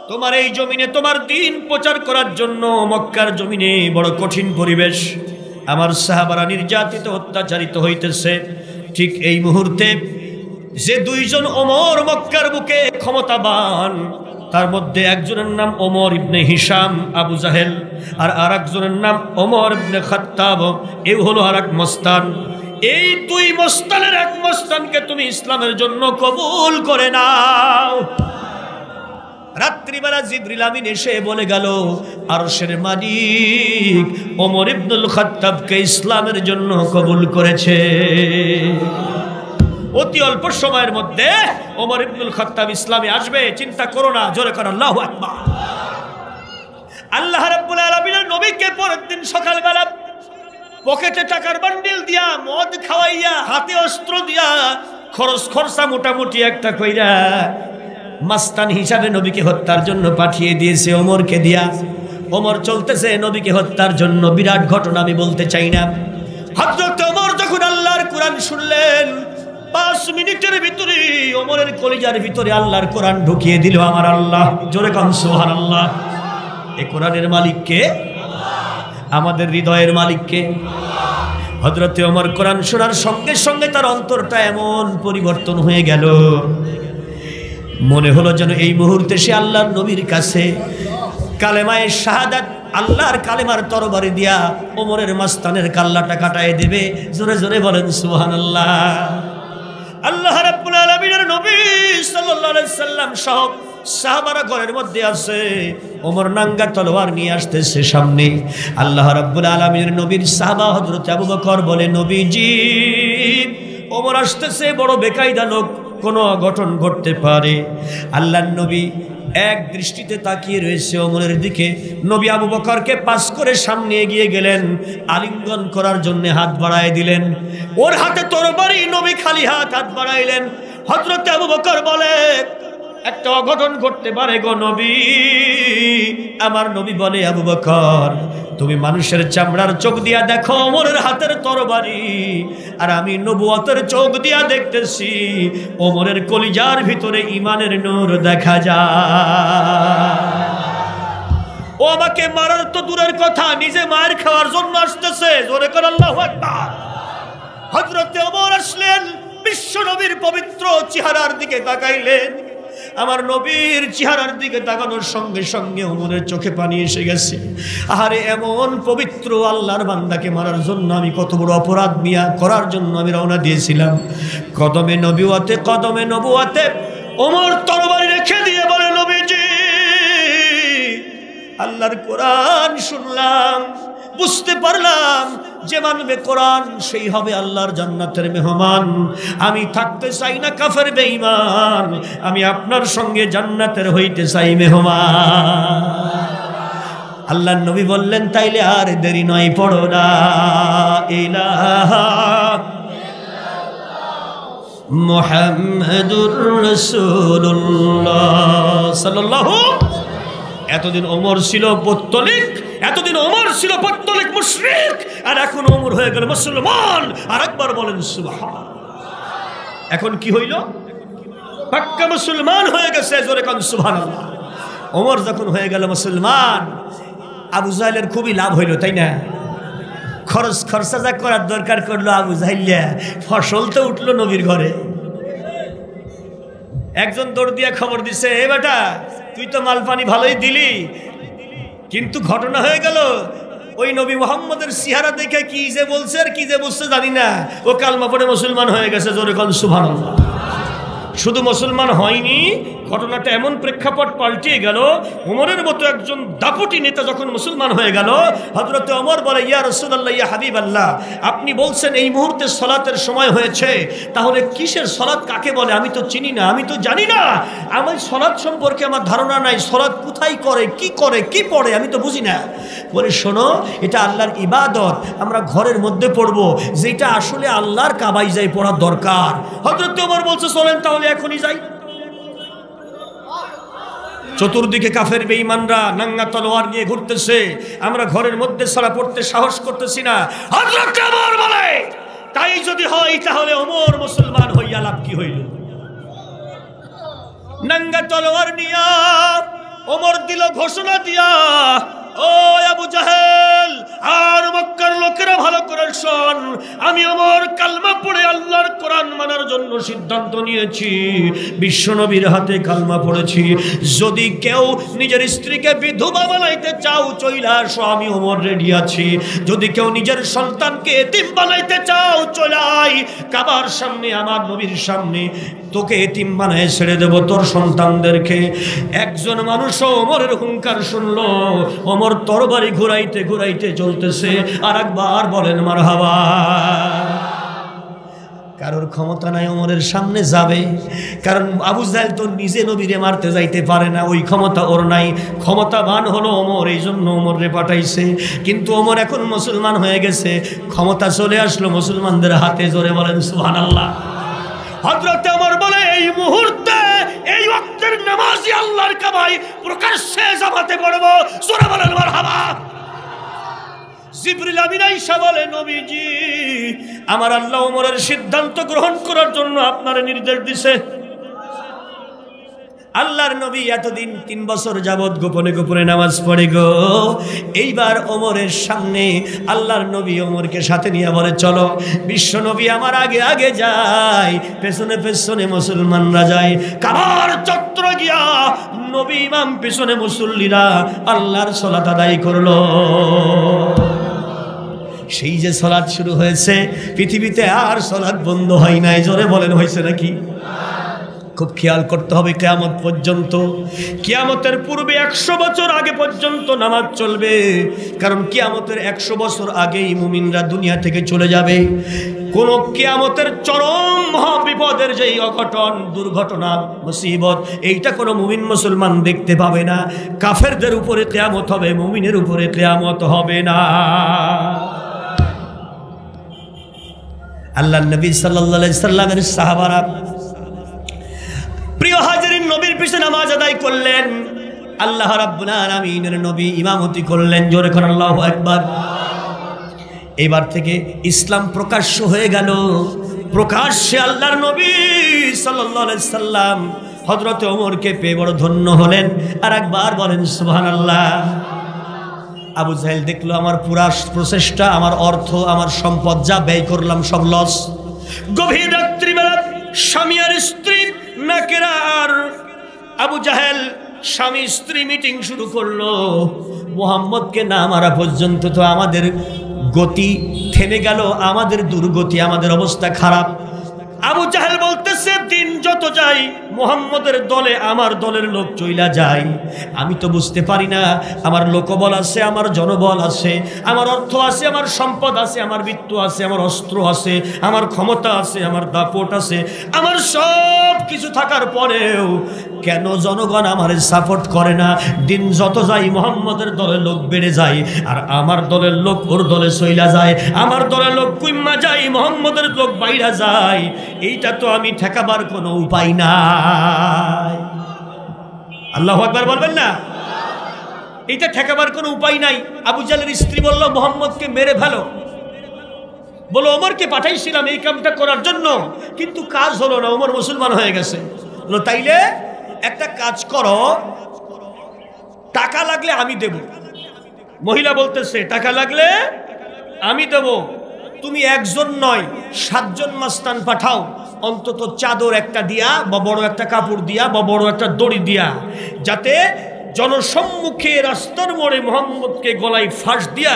তোমার এই জমিনে তোমার দ্বীন প্রচার করার জন্য মক্কার জমিনে বড় কঠিন পরিবেশ, আমার সাহাবারা নির্যাতিত অত্যাচারিত হইতেছে। ঠিক এই মুহূর্তে যে দুইজন ওমর মক্কার বুকে ক্ষমতাবান, তার মধ্যে একজনের নাম ওমর ইবনে হিশাম আবু জাহেল, আর আরেকজনের নাম ওমর ইবনে খাত্তাব, এই হলো আরেক মস্তান। এই দুই মস্তানের এক মস্তানকে তুমি ইসলামের জন্য কবুল করে নাও। রাত্রিবেলা জিবরিল আমিন এসে বলে গেল, আরশের মালিক ওমর ইবনুল খাত্তাবকে ইসলামের জন্য কবুল করেছে। অতি অল্প সময়ের মধ্যে ওমর ইবনুল খাত্তাব ইসলামে আসবে, চিন্তা করো না। জোরে কর আল্লাহু আকবার। আল্লাহ রাব্বুল আলামিনের নবীকে পরের দিন সকালবেলা পকেটে টাকার বান্ডিল দিয়া, মদ খাওয়াইয়া, হাতে অস্ত্র দিয়া, খরচা মোটামুটি একটা কইরা মাস্তান হিসাবে নবীকে হত্যার জন্য পাঠিয়ে দিয়েছে ওমরকে দিয়া। ওমর চলতেছে নবীকে হত্যার জন্য। বিরাট ঘটনা আমি বলতে চাই না। হযরত ওমর যখন আল্লাহর কোরআন শুনলেন, 5 মিনিটের ভিতরে ওমরের কলিজার ভিতরে আল্লাহর কোরআন ঢুকিয়ে দিল আমার আল্লাহ। জোরে কাম সুবহানাল্লাহ। এই কোরআনের মালিক কে? আমাদের হৃদয়ের মালিক কে? হযরত ওমর কোরআন শোনার সঙ্গে সঙ্গে তার অন্তরটা এমন পরিবর্তন হয়ে গেল, মনে হলো যেন এই মুহূর্তে সে আল্লাহর নবীর কাছে কালেমায়ে শাহাদাত, আল্লাহর কালেমার তরবারি দিয়া ওমরের মাস্তানের কাল্লাটা কাটায় দেবে। জোরে জোরে বলেন সুবহানাল্লাহ। আল্লাহ রাব্বুল আলামিনের নবী সাল্লাল্লাহু আলাইহি সাল্লাম সহ সাহাবারা ঘরের মধ্যে আছে, ওমর নাঙ্গা তলোয়ার নিয়ে আসতেছে সামনে। আল্লাহ রাব্বুল আলামিনের নবীর সাহাবা হযরত আবু বকর বলে, নবীজি, ওমর আসতেছে, বড় বেকায়দা লোক, কোনো অঘটন ঘটতে পারে। আল্লাহর নবী এক দৃষ্টিতে তাকিয়ে রয়েছে ওমরের দিকে। নবী আবু বকরকে পাস করে সামনে এগিয়ে গেলেন, আলিঙ্গন করার জন্য হাত বাড়ায় দিলেন। ওর হাতে তরবারি, নবী খালি হাত বাড়াইলেন। হযরত আবু বকর বলে, একটা অঘটন ঘটতে পারে গো নবী। আমার নবী বলে, আবু বকর, তুমি মানুষের চামড়ার চোখ দিয়া দেখো ওমরের হাতের তরবারি, আর আমি নবুয়তের চোখ দিয়া দেখতেছি ওমরের কলিজার ভিতরে ঈমানের নূর দেখা যায়। ও আমাকে মারার তো দূরের কথা, নিজে মার খাওয়ার জন্য আসতেছে। জোরে করে আল্লাহু আকবার। হযরত ওমর আসলেন, বিশ্ব নবীর পবিত্র চেহারার দিকে তাকাইলেন। আমার নবীর চেহারার দিকে তাকানোর সঙ্গে সঙ্গে ওমরের চোখে পানি এসে গেছে। আহারে, এমন পবিত্র আল্লাহর বান্দাকে মারার জন্য আমি কত বড় অপরাধ মিয়া করার জন্য আমি রওনা দিয়েছিলাম। কদমে নবুয়াতে ওমর তরবারি রেখে দিয়ে বলে, নবীজি, আল্লাহর কোরআন শুনলাম, বুঝতে পারলাম যে মানবে কোরআন সেই হবে আল্লাহর জান্নাতের মেহমান। আমি থাকতে চাই না কাফের বেঈমান, আমি আপনার সঙ্গে জান্নাতের হইতে চাই মেহমান। আল্লাহর নবী বললেন তাইলে আর দেরি নয়, পড়ো লা ইলাহা মুহাম্মাদুর রাসূলুল্লাহ সাল্লাল্লাহু। এতদিন ওমর ছিল পত্তলিক, এতদিন ওমর ছিল পত্তলিক মুশরিক, আর এখন ওমর হয়ে গেল মুসলমান। আর একবার বলেন সুবহানাল্লাহ। এখন কি হইল? পাক্কা মুসলমান হয়ে গেছে, জোরে কোন সুবহানাল্লাহ। ওমর যখন হয়ে গেল মুসলমান, আবু জাহেলের খুবই লাভ হইল, তাই না? খরচা যা করার দরকার করলো আবু জাহেলিয়া, ফসল তো উঠলো নবীর ঘরে। একজন দৌড় দিয়া খবর দিছে, এ বেটা তুই তো মাল পানি ভালোই দিলি, কিন্তু ঘটনা হয়ে গেল ওই নবী মুহাম্মদের চেহারা দেখে কি যে বলছে আর কি যে বলছে জানি না, ও কালমা পড়ে মুসলমান হয়ে গেছে, জোরে কোন সুবহানাল্লাহ। শুধু মুসলমান হয়নি, ঘটনাটা এমন প্রেক্ষাপট পাল্টিয়ে গেল, ওমরের মতো একজন দাপটি নেতা যখন মুসলমান হয়ে গেল, হযরত ওমর বলে, ইয়া রাসূলুল্লাহ, ইয়া হাবিবাল্লাহ, আপনি বলছেন এই মুহূর্তে সালাতের সময় হয়েছে, তাহলে কিসের সালাত কাকে বলে? আমি তো চিনি না, আমি তো জানি না, আমার সালাত সম্পর্কে আমার ধারণা নাই, সালাত কোথায় করে, কি পড়ে আমি তো বুঝি না। বলে, শোনো, এটা আল্লাহর ইবাদত, আমরা ঘরের মধ্যে পড়বো, যেটা আসলে আল্লাহর কাবায় যাই পড়ার দরকার। হযরত ওমর বলছে, চলেন তাহলে এখনই যাই। চতুর্দিকে কাফের বেঈমানরা নাঙ্গা তলোয়ার নিয়ে ঘুরতেছে, আমরা ঘরের মধ্যে সালা পড়তে সাহস করতেছি না। হযরত ওমর বলে, তাই যদি হয় তাহলে ওমর মুসলমান হইয়া লাভ কি হইল? নাঙ্গা তলোয়ার নিয়া ওমর দিল ঘোষণা দিয়া, ও আবু জাহেল আর মক্কার লোকেরা ভালো করে শোন, আমি ওমর কালমা পড়ে আল্লাহর কোরআন মানার জন্য সিদ্ধান্ত নিয়েছি, বিশ্বনবীর হাতে কালমা পড়েছি, যদি কেউ নিজের স্ত্রীকে বিধবা বানাইতে চাও চইলা আসো, আমি ওমর রেডি আছি, যদি কেউ নিজের সন্তানকে এতিম বানাইতে চাও চলাই, কাবার সামনে আমার নবীর সামনে তোকে এতিম বানায় ছেড়ে দেব তোর সন্তানদেরকে। একজন মানুষও ওমরের হুঙ্কার শুনলো, ওমর তরবারি ঘুরাইতে ঘুরাইতে চলতেছে। আর একবার বলেন মারহাবা। কারোর ক্ষমতা নাই ওমরের সামনে যাবে, কারণ আবু জাহেল তো নিজে নবীরে মারতে যাইতে পারে না, ওই ক্ষমতা ওর নাই, ক্ষমতাবান হলো ওমর, এই জন্য ওমরে পাঠাইছে। কিন্তু ওমর এখন মুসলমান হয়ে গেছে, ক্ষমতা চলে আসলো মুসলমানদের হাতে, জোরে বলেন সুবহানাল্লাহ। হযরত ওমর বলে, এই মুহূর্তে এই ওয়াক্তের নামাজি আল্লাহর কাবায় প্রকাশ্যে জামাতে পড়ব, সূরা বলেন মারহাবা। জিবরিল আমিন আয়েশা বলে, নবীজি আমার আল্লাহ ওমরের সিদ্ধান্ত গ্রহণ করার জন্য আপনার নির্দেশ দিছে। আল্লাহর নবী এতদিন 3 বছর যাবত গোপনে গোপনে নামাজ পড়ে গো, এইবার ওমরের সামনে আল্লাহর নবী ওমরকে সাথে নিয়ে বলে, চলো। বিশ্ব নবী আমার আগে আগে যায়, পেছনে পেছনে মুসলমানরা যায়, কাবার চত্বর গিয়া নবী ইমাম পেছনে মুসল্লিরা আল্লাহর সালাত আদায় করলো। সেই যে সালাত শুরু হয়েছে, পৃথিবীতে আর সালাত বন্ধ হয় নাই, জোরে বলেন হয়েছে নাকি? খুব খেয়াল করতে হবে, কিয়ামত পর্যন্ত, কিয়ামতের পূর্বে 100 বছর আগে পর্যন্ত নামাজ চলবে, কারণ কিয়ামতের 100 বছর আগেই মুমিনরা দুনিয়া থেকে চলে যাবে। কোন কিয়ামতের চরম মহাবিপদের যেই অঘটন, দুর্ঘটনা, মুসিবত, এইটা কোনো মুমিন মুসলমান দেখতে পাবে না। কাফেরদের উপরে কিয়ামত হবে, মুমিনের উপরে কিয়ামত হবে না। আল্লাহর নবী সাল্লাল্লাহু আলাইহি সাল্লামের সাহাবারা, প্রিয় হাজিরিন, নবীর পিছনে নামাজ আদায় করলেন, আল্লাহ রাব্বুল আলামিনের নবী ইমামতি করলেন, জোরে করে আল্লাহু আকবার। এবার থেকে ইসলাম প্রকাশ্য হয়ে গেল, প্রকাশ্যে আল্লাহর নবী সাল্লাল্লাহু আলাইহি সাল্লাম হযরত ওমরকে পেয়ে বড় ধন্য হলেন। আর একবার বলেন সুবহানাল্লাহ। আবু জাহেল দেখলো, আমার পুরা প্রচেষ্টা, আমার অর্থ, আমার সম্পদ যা ব্যয় করলাম সব লস। গভীর রাত্রিবেলা স্বামী আর স্ত্রী নাকেরা, আর আবু জাহেল স্বামী স্ত্রী মিটিং শুরু করলো, মুহাম্মদকে না মারা পর্যন্ত তো আমাদের গতি থেমে গেল, আমাদের দুর্গতি, আমাদের অবস্থা খারাপ। আবু জাহেল বলতেছে, দিন যত যাই, মুহাম্মদের দলে আমার দলের লোক চইলা যায়। আমি তো বুঝতে পারি না, আমার লোকবল আছে, আমার জনবল আছে, আমার অর্থ আছে, আমার সম্পদ আছে, আমার বিত্ত আছে, আমার অস্ত্র আছে, আমার ক্ষমতা আছে, আমার দাপট আছে, আমার সব কিছু থাকার পরেও কেন জনগণ আমারে সাপোর্ট করে না? দিন যত যাই মুহাম্মদের দলের লোক বেড়ে যায়, আর আমার দলের লোক ওর দলে চইলা যায়, আমার দলের লোক কুইম্মা যায়, মুহাম্মদের লোক বাইরা যায়। এইটা তো আমি ঠেকাবার কোনো উপায় নাই। আল্লাহু আকবার বলবেন না? এইটা ঠেকাবার কোনো উপায় নাই। আবু জাহলের স্ত্রী বলল, মুহাম্মদকে মেরে ফেলো। বলো, ওমরকে পাঠাইছিলাম এই কামটা করার জন্য, কিন্তু কাজ হলো না, ওমর মুসলমান হয়ে গেছে। বলো, তাইলে একটা কাজ করো, টাকা লাগলে আমি দেব। মহিলা বলতেছে, টাকা লাগলে আমি দেব। তুমি একজন নয়, 7 জন মাস্তান পাঠাও, অন্তত চাদর একটা দিয়া বা বড় একটা কাপড় দিয়া বা বড় একটা দড়ি দিয়া, যাতে জনসম্মুখে রাস্তার মোড়ে মুহাম্মদকে গলায় ফাঁস দিয়া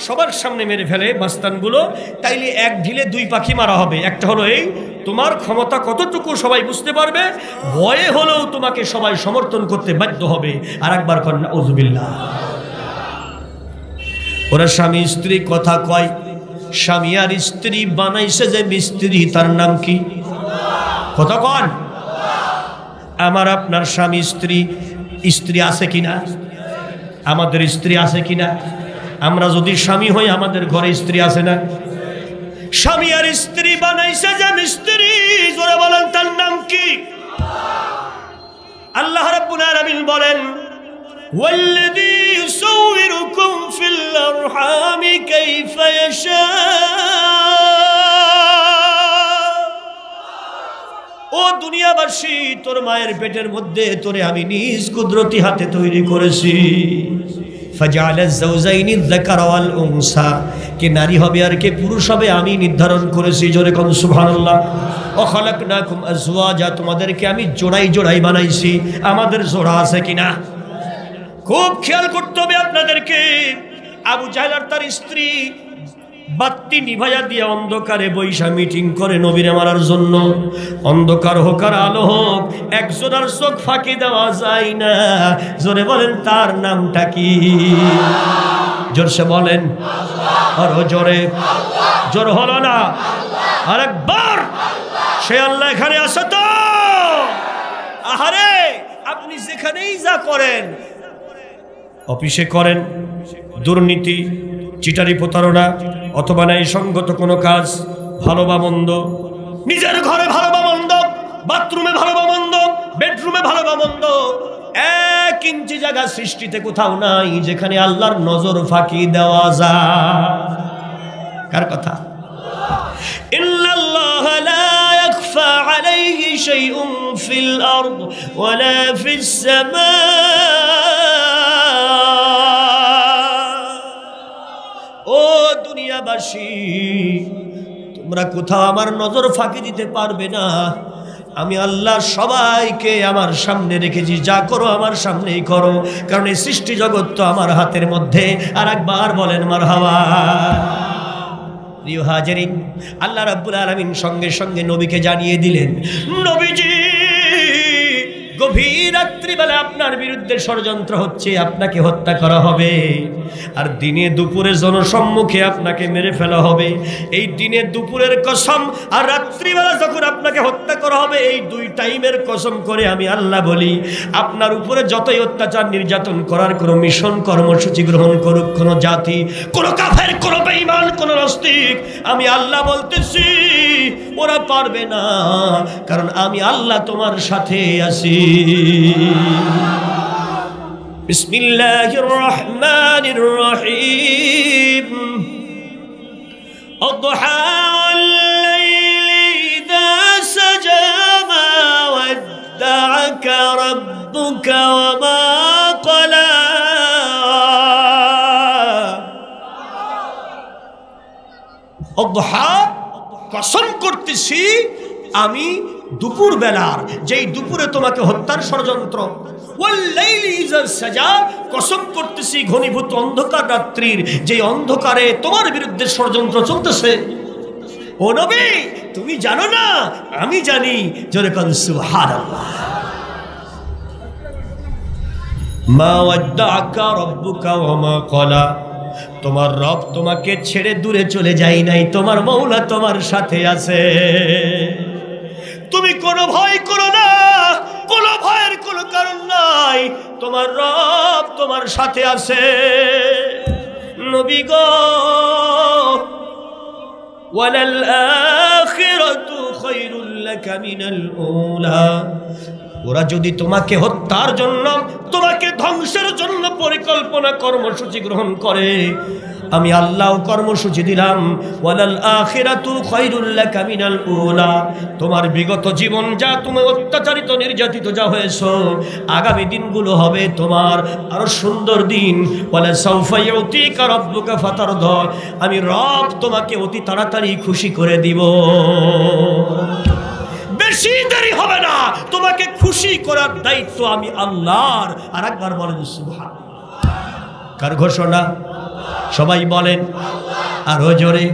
সবার সামনে মেরে ফেলে মাস্তানগুলো। তাইলে এক ঢিলে 2 পাখি মারা হবে। একটা হলো এই, তোমার ক্ষমতা কতটুকু সবাই বুঝতে পারবে, ভয়ে হলেও তোমাকে সবাই সমর্থন করতে বাধ্য হবে। আর একবার কর নাউযুবিল্লাহ। ওরা স্বামী স্ত্রী কথা কয়, স্বামী আর স্ত্রী বানাইছে যে মিস্ত্রি, তার নাম কি? কথা কন। আমার আপনার স্বামী স্ত্রী, স্ত্রী আছে কিনা? আমাদের স্ত্রী আছে কিনা? আমরা যদি স্বামী হই, আমাদের ঘরে স্ত্রী আছে না? স্বামী আর স্ত্রী বানাইছে যে মিস্ত্রি, জোরে বলেন তার নাম কি? আল্লাহ রাব্বুল আলামিন বলেন, ওয়াল্লাযী ইউসাউবিরুকুম ফিল আরহামি কাইফা ইয়াশা। ও দুনিয়াবাসী, তোর মায়ের পেটের মধ্যে তোরে আমি নিজ কুদরতি হাতে তৈরি করেছি। ফাজআলা যাওজাইনি যাকারা ওয়াল উনসা, কে নারী হবে আর কে পুরুষ হবে আমি নির্ধারণ করেছি। জোরে কোন সুবহানাল্লাহ। ওয়া খালাকনাকুম আজওয়াজা, তোমাদেরকে আমি জোড়াই জোড়াই বানাইছি। আমাদের জোড়া আছে কিনা? খুব খেয়াল করতে হবে আপনাদেরকে। আবু জাহল আর তার স্ত্রী বাতি নিভাইয়া দিয়ে অন্ধকারে বৈশা মিটিং করে নবীরে মারার জন্য। অন্ধকার হোক আর আলো হোক, একজনের চোখ ফাঁকি দেওয়া যায় না। জোরে বলেন, তার নামটা কি? জোরসে বলেন, আরো জোরে। জোর হলো না? আরেকবার। সে আল্লাহ এখানে আছে তো? আহারে, আপনি যেখানেই যা করেন, অফিসে করেন দুর্নীতি, চিটারি, প্রতারণা, অথবা ন্যায় সঙ্গত কোনো কাজ, ভালো বা মন্দ, নিজের ঘরে ভালো বা মন্দ, বাথরুমে ভালো বা মন্দ, বেডরুমে ভালো বা মন্দ, 1 ইঞ্চি জায়গা সৃষ্টিতে কোথাও নাই যেখানে আল্লাহর নজর ফাঁকি দেওয়া যায়। কার কথা? ইন্নাল্লাহা লা ইয়াখফা আলাইহি শাইউন ফিল আরদ ওয়ালা ফিস সামা। ও দুনিয়াবাসী, তোমরা কোথাও আমার নজর ফাঁকি দিতে পারবে না। আমি আল্লাহ সবাইকে আমার সামনে রেখেছি, যা করো আমার সামনেই করো, কারণ এই সৃষ্টি জগৎ তো আমার হাতের মধ্যে। আর একবার বলেন মারহাবা। প্রিয় হাজিরিন, আল্লাহ রাব্বুল আলামিন সঙ্গে সঙ্গে নবীকে জানিয়ে দিলেন, নবীজি, গভীর রাত্রিবেলা আপনার বিরুদ্ধে ষড়যন্ত্র হচ্ছে, আপনাকে হত্যা করা হবে। আর দিনে দুপুরে জনসম্মুখে আপনাকে মেরে ফেলা হবে। এই দিনে দুপুরের কসম আর রাত্রিবেলা যখন আপনাকে হত্যা করা হবে, এই 2 টাইমের কসম করে আমি আল্লাহ বলি, আপনার উপরে যতই অত্যাচার নির্যাতন করার কোনো মিশন কর্মসূচি গ্রহণ করুক কোনো জাতি, কোনো কাফের, কোনো বেঈমান, কোনো নাস্তিক, আমি আল্লাহ বলতেছি ওরা পারবে না, কারণ আমি আল্লাহ তোমার সাথে আছি। বিসমিল্লাহির রহমানির রহিম। আদহা আল-লাইলি ইযা সাজা মা ওয়াদ্দা'আকা রাব্বুকা ওয়া মা ক্বালা। আদহা, কসম করতেছি আমি দুপুর বেলার, যেই দুপুরে তোমাকে হত্যার ষড়যন্ত্র, ওয়াল-লাইলি ইযা সাজা, কসম করতেছি ঘনীভূত অন্ধকার রাত্রির, যেই অন্ধকারে তোমার বিরুদ্ধে ষড়যন্ত্র চলতেছে। ও নবী তুমি জানো না আমি জানি, জোরে কোন সুবহানাল্লাহ। মা ওয়াদ্দাআকা রাব্বুকা ওয়া মা ক্বালা, তোমার রব তোমাকে ছেড়ে দূরে চলে যায় নাই, তোমার মওলা তোমার সাথে আছে। তুমি কোনো ভয় করো না, কোনো ভয়ের কোনো কারণ নাই, তোমার রব তোমার সাথে আছে। নবী গো ওয়ালাল আখিরাতু খায়রুল লাকা মিনাল উলা, ওরা যদি তোমাকে হত্যার জন্য, তোমাকে ধ্বংসের জন্য পরিকল্পনা কর্মসূচি গ্রহণ করে, আমি আল্লাহ কর্মসূচি দিলাম ওয়ালাল আখিরাতু খায়রুল লাকা মিনাল উলা, তোমার বিগত জীবন যা তুমি অত্যাচারিত নির্যাতিত যা হয়েছো, আগামী দিনগুলো হবে তোমার আরো সুন্দর দিন। ওয়ালা সাউফা ইউতিকা রাব্বুকা ফাতারদা, আমি রব তোমাকে অতি তাড়াতাড়ি খুশি করে দিব, বেশি দেরি হবে না, তোমাকে খুশি করার দায়িত্ব আমি আল্লাহর। আর একবার বলেন সুবহানাল্লাহ। কার ঘোষণা? সবাই বলেন আরো জোরে।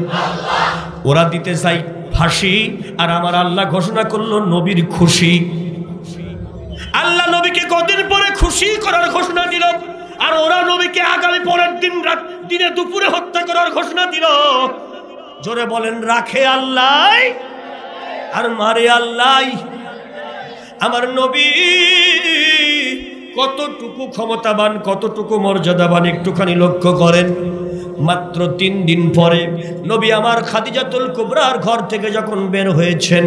ওরা দিতে চাই ফাঁসি, আর আমার আল্লাহ ঘোষণা করলো নবীর খুশি। আল্লাহ নবীকে কদিন পরে খুশি করার ঘোষণা দিল, আর ওরা নবীকে আগামী পরের দিন দিনে দুপুরে হত্যা করার ঘোষণা দিল। জোরে বলেন রাখে আল্লাহ আর মারে আল্লাহ। আমার নবী কতটুকু ক্ষমতাবান, কতটুকু মর্যাদাবান একটুখানি লক্ষ্য করেন। মাত্র 3 দিন পরে নবী আমার খাদিজাতুল কুবরার ঘর থেকে যখন বের হয়েছেন,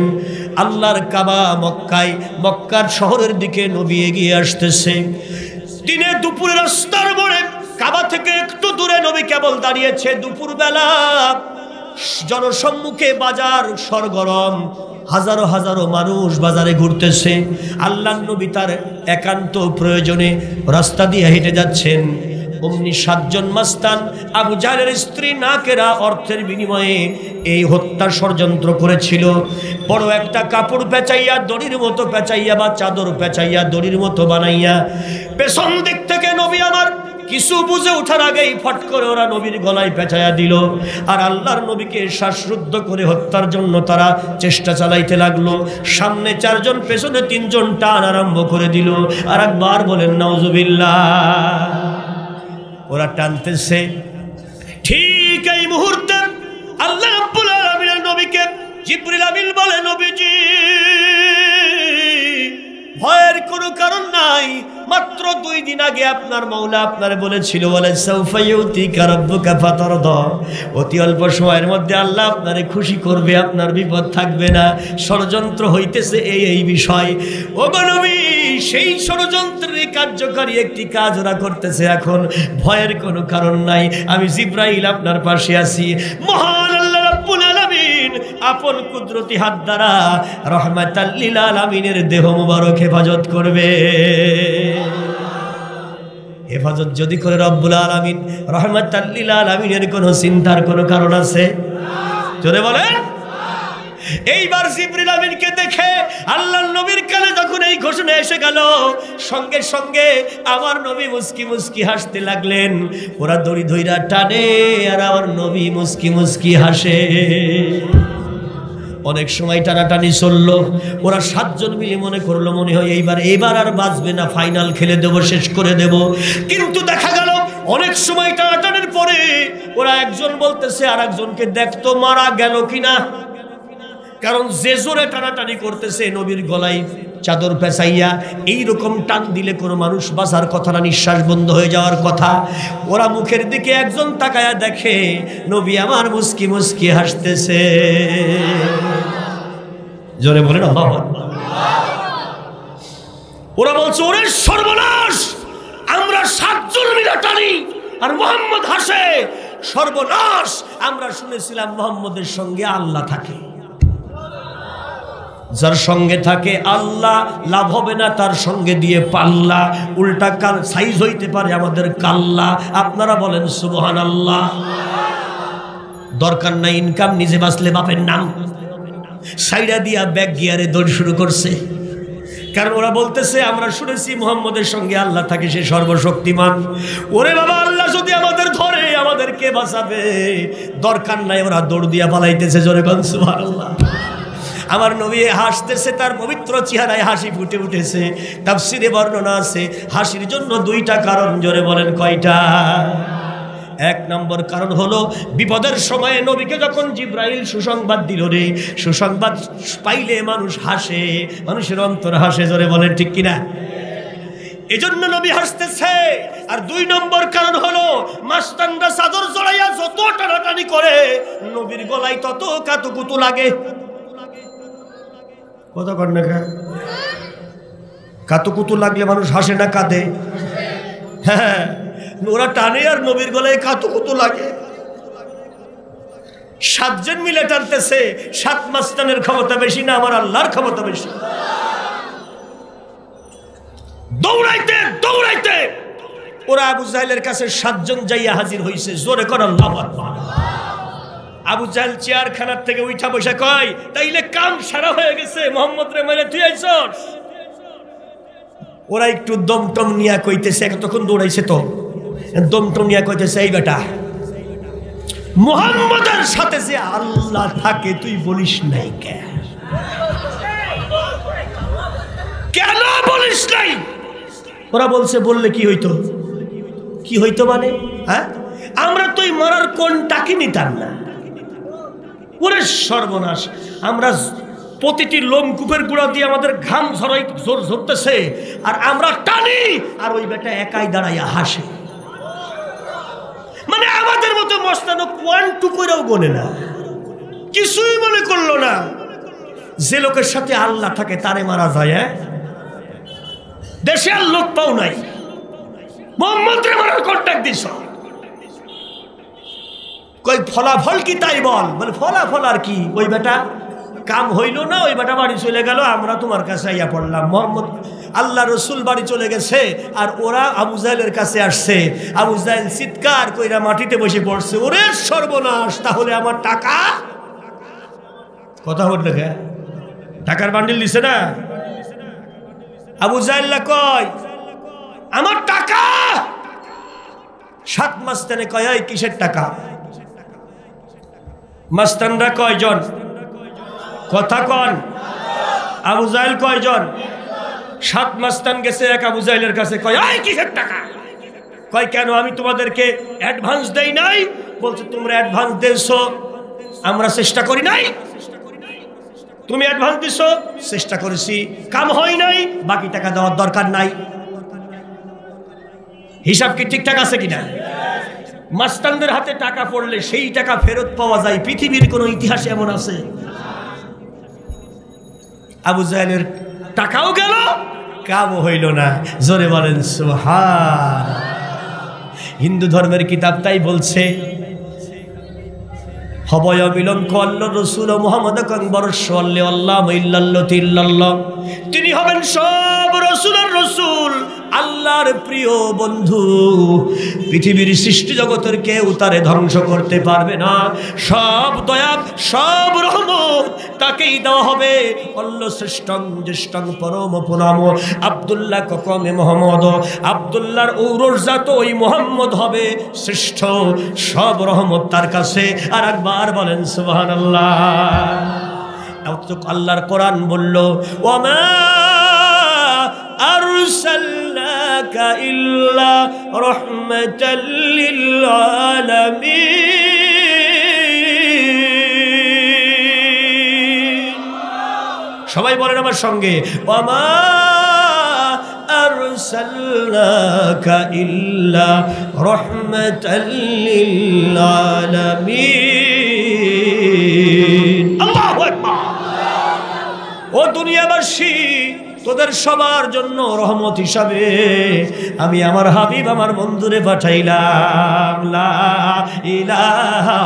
আল্লাহর কাবা মক্কায়, মক্কার শহরের দিকে নবী এগিয়ে আসতেছে। দিনে দুপুরে রাস্তার মোড়ে কাবা থেকে একটু দূরে নবী কেবল দাঁড়িয়েছে। দুপুরবেলা জনসম্মুখে বাজার সরগরম, হাজারো হাজারো মানুষ বাজারে ঘুরতেছে। আল্লাহর নবী তার একান্ত প্রয়োজনে রাস্তা দিয়ে হেঁটে যাচ্ছেন। অমনি 7 জন মাস্তান আবু জাহলের স্ত্রী নাকেরা অর্থের বিনিময়ে এই হত্যা ষড়যন্ত্র করেছিল। বড় একটা কাপড় পেঁচাইয়া দড়ির মতো পেঁচাইয়া, বা চাদর পেঁচাইয়া দড়ির মতো বানাইয়া, পেছন দিক থেকে নবী আমার কিছু বুঝে ওঠার আগেই ফট করে ওরা নবীর গলায় পেঁচাইয়া দিল। আর আল্লাহর নবীকে শ্বাসরুদ্ধ করে হত্যার জন্য তারা চেষ্টা চালাইতে লাগলো। সামনে 4 জন, পেছনে 3 জন টান আরম্ভ করে দিল। আর একবার বলেন নাউজুবিল্লাহ। ওরা টানতেছে, ঠিক এই মুহূর্তে আল্লাহ রাব্বুল আলামিনের নবীকে জিবরিল আমিন বলে, নবীজি ভয়ের কোনো কারণ নাই, মাত্র 2 দিন আগে আপনার মাওলা আপনারে বলেছিল ওয়ালা সাউফা ইউতিকা রাব্বুকা ফাতারদা, অতি অল্প সময়ের মধ্যে আল্লাহ আপনারে খুশি করবে, আপনার বিপদ থাকবে না। ষড়যন্ত্র হইতেছে এই বিষয়। ও গো নবী, সেই ষড়যন্ত্রের কার্যকারী একটি কাজ ওরা করতেছে। এখন ভয়ের কোনো কারণ নাই, আমি জিবরাইল আপনার পাশে আছি। মহান আল্লাহ রাব্বুল আলামিন আপন কুদরতি হাত দ্বারা রহমাতাল লিল আলামিনের দেহ মুবারক হেফাজত করবে। হেফাজত যদি করে রব্বুল আলামিন, রহমাতাল লিল আলামিনের কোনো চিন্তার কোনো কারণ আছে? জোরে বলেন। এইবার জিবরিল আমিনকে দেখে আল্লাহর নবীর কানে যখন এই ঘোষণা এসে গেল, সঙ্গে সঙ্গে আমার নবী মুস্কি মুস্কি হাসতে লাগলেন। ওরা দড়ি ধইরা টানে, আর আমার নবী মুস্কি মুস্কি হাসে। অনেক সময় টানাটানি চললো। ওরা 7 জন মিলে মনে করলো মনে হয় এইবার আর বাঁচবে না, ফাইনাল খেলে দেবো, শেষ করে দেব। কিন্তু দেখা গেল অনেক সময় টানাটানির পরে ওরা একজন বলতেছে আর একজনকে, দেখতো মারা গেল কিনা। কারণ যে জোরে টানাটানি করতেছে নবীর গলায় চাদর পেঁচাইয়া, এইরকম টান দিলে কোনো মানুষ বাঁচার কথা না, নিঃশ্বাস বন্ধ হয়ে যাওয়ার কথা। ওরা মুখের দিকে একজন তাকায়া দেখে নবী আমার মুস্কি মুস্কি হাসতেছে। জোরে বলেন ওরা বলছে, ওরে সর্বনাশ, আমরা 7 জন মিলে টানি আর মুহাম্মদ হাসে। সর্বনাশ, আমরা শুনেছিলাম মুহাম্মদের সঙ্গে আল্লাহ থাকে। যার সঙ্গে থাকে আল্লাহ, লাভ হবে না তার সঙ্গে দিয়ে পাল্লা, উল্টা কাল সাইজ হইতে পারে আমাদের কাল্লা। আপনারা বলেন সুবহানাল্লাহ। দরকার নাই ইনকাম, নিজে বাঁচলে বাপের নাম। সাইডা দিয়া ব্যাক গিয়ারে দৌড় শুরু করছে। কারণ ওরা বলতেছে আমরা শুনেছি মুহাম্মদের সঙ্গে আল্লাহ থাকে, সে সর্বশক্তিমান। ওরে বাবা, আল্লাহ যদি আমাদের ধরে আমাদের কে বাঁচাবে? দরকার নাই, ওরা দৌড় দিয়া পালাইতেছে। জোরে বল সুবহানাল্লাহ। আমার নবী হাসতেছে, তার পবিত্র চেহারায় হাসি ফুটে উঠেছে। তাফসীরে বর্ণনা আছে হাসির জন্য দুইটা কারণ। জোরে বলেন কয়টা? এক নম্বর কারণ হলো বিপদের সময়ে নবীকে যখন জিবরাইল সুসংবাদ দিল রে, সুসংবাদ পাইলে মানুষ হাসে, মানুষের অন্তর হাসে। জোরে বলেন ঠিক কিনা? এজন্য নবী হাসতেছে। আর দুই নম্বর কারণ হলো মাস্তানরা চাদর জড়াইয়া যত টানাটানি করে নবীর গলায় তত কাতুকুতু লাগে। কত কন্যা কাতুকুতু লাগলে মানুষ হাসে না কাঁদে? হ্যাঁ, ওরা টানে আর নবীর গলায় কাতুকুতু লাগে। 7 জন মিলে টানতেছে। 7 মাস্তানের ক্ষমতা বেশি না আমার আল্লাহর ক্ষমতা বেশি? দৌড়াইতে দৌড়াইতে ওরা আবু জাহেলের কাছে 7 জন যাইয়া হাজির হইছে। জোরে কর আল্লাহু আকবার। আবু জাহেল চেয়ারখানার থেকে উঠা বসে কয়, তাইলে কাম সারা হয়ে গেছে, মোহাম্মদ রে মেরে তুই আইছস? ওরা একটু দমটম নিয়া কইতেছে, তখন দৌড়াইছে তো, দমটম নিয়া কইতেছে, এই বেটা মুহাম্মদের সাথে যে আল্লাহ থাকে তুই বলিস নাই কেন বলিস নাই? ওরা বলছে, বললে কি হইতো? কি হইতো মানে? হ্যাঁ, আমরা তো মরার কোনটাকে নিতাম না। ওরে সর্বনাশ, আমরা প্রতিটি লোমকূপের গুঁড়া দিয়ে আমাদের ঘাম ঝরাই জোর ঝরতেছে, আর আমরা টানি, আর ওই বেটা একাই দাঁড়াইয়া হাসে। মানে আমাদের মতো মস্তানো কোয়ান্টু করেও গোনে না, কিছুই মনে করলো না। যে লোকের সাথে আল্লাহ থাকে তারে মারা যায়। দেশে আর লোক পাও নাই, মোহাম্মদরে মারার কন্ট্যাক্ট দিছ। কই ফলাফল কি তাই বল? বলে ফলাফল আর কি, ওই বেটা কাম হইল না, ওই বেটা বাড়ি চলে গেল, আমরা তোমার কাছে আইয়া পড়লাম। মোহাম্মদ আল্লাহ রসুল বাড়ি চলে গেছে, আর ওরা আবু জাহেলের কাছে আসছে। আবু জাহেল চিৎকার কইরা মাটিতে বসে পড়ছে, ওরে সর্বনাশ, তাহলে আমার টাকা? কথা বললে টাকার বান্ডিল দিছে না? আবু জাহেল কয় আমার টাকা। 7 মাস্তানে কয়, এই কিসের টাকা? মাস্তানরা কয়জন? কথা কন। আবু জাহেল কয়জন? 7 মাস্তান গেছে এক আবু জাহেলের কাছে, কয় এই কিসের টাকা? কয় কেন, আমি তোমাদেরকে অ্যাডভান্স দেই নাই? বলছে তোমরা অ্যাডভান্স দিয়েছো, আমরা চেষ্টা করি নাই? তুমি অ্যাডভান্স দিছো, চেষ্টা করেছি, কাম হয় নাই, বাকি টাকা দেওয়ার দরকার নাই। হিসাব কি ঠিকঠাক আছে কিনা? মাস্তানদের হাতে টাকা পড়লে সেই টাকা ফেরত পাওয়া যায়, পৃথিবীর কোন ইতিহাসে এমন আছে? আবু জাহেলের টাকাও গেল, কামও হইল না। জোরে বলেন সুবহান। হিন্দু ধর্মের কিতাব তাই বলছে, হবয় বিলম কল্ল রসুল মুহাম্মদ আকবর সাল্লাল্লাহু ইল্লাল্লাহ, তিনি হবেন সব রসুলের রসুল, আল্লাহর প্রিয় বন্ধু। পৃথিবীর সৃষ্টি জগতের কেউ তারে ধ্বংস করতে পারবে না। সব দয়া সব রহমত তাকেই দেওয়া হবে। অল্ল শ্রেষ্ঠং জ্যেষ্ঠং পরম পুনাম আব্দুল্লাহ ককমে মোহাম্মদ, আব্দুল্লাহর ঔরজাত ওই মোহাম্মদ হবে শ্রেষ্ঠ। সব রহমত তার কাছে। আর একবার বলেন সুবহানাল্লাহ। আল্লাহর কোরআন বলল, ওয়ামা আরসালনাকা ইল্লা রাহমাতাল লিল আলামিন। সবাই বলেন আমার সঙ্গে, ওয়ামা আরসালনাকা ইল্লা রাহমাতাল লিল আলামিন। আল্লাহু আকবার। ও দুনিয়াবাসী, তোদের সবার জন্য রহমত হিসাবে আমি আমার হাবিব আমার বন্ধুরে পাঠাইলাম। লা ইলাহা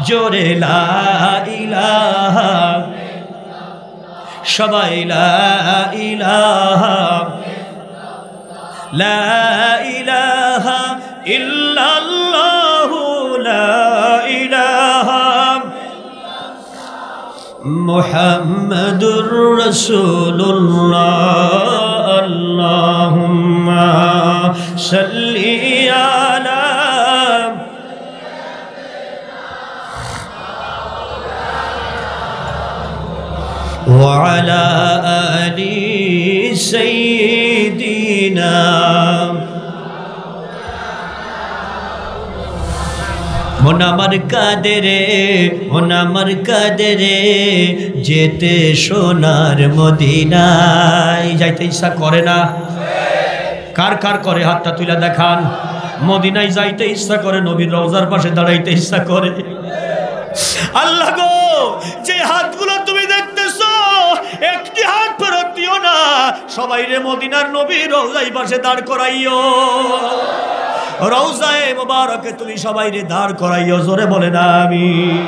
জোরে লা ইলাহা, সবাই লা ইলাহা, লা ইলাহা ইল্লাল্লাহু, লা ইলাহা মুহাম্মাদুর রাসূলুল্লাহ আল্লাহুম্মা সাল্লি আলা ওয়া আলা আলি সাইয়্যিদিনা মোনামার কাদেরে যেতে সোনার মদিনায় যাইতে ইচ্ছা করে না? কার কার করে হাতটা তুলে দেখান। মদিনায় যাইতে ইচ্ছা করে, নবীর রওজার পাশে দাঁড়াইতে ইচ্ছা করে। আল্লাহ গো, যে হাতগুলো তুমি দেখতেছো একটি হাত ফেরত দিও না, সবাই রে মদিনার নবীর রওজার পাশে দাঁড় করাইও। রওজায়ে মুবারকে তুমি সবাই রে দাঁড় করাইও। জোরে বলেন আমিন।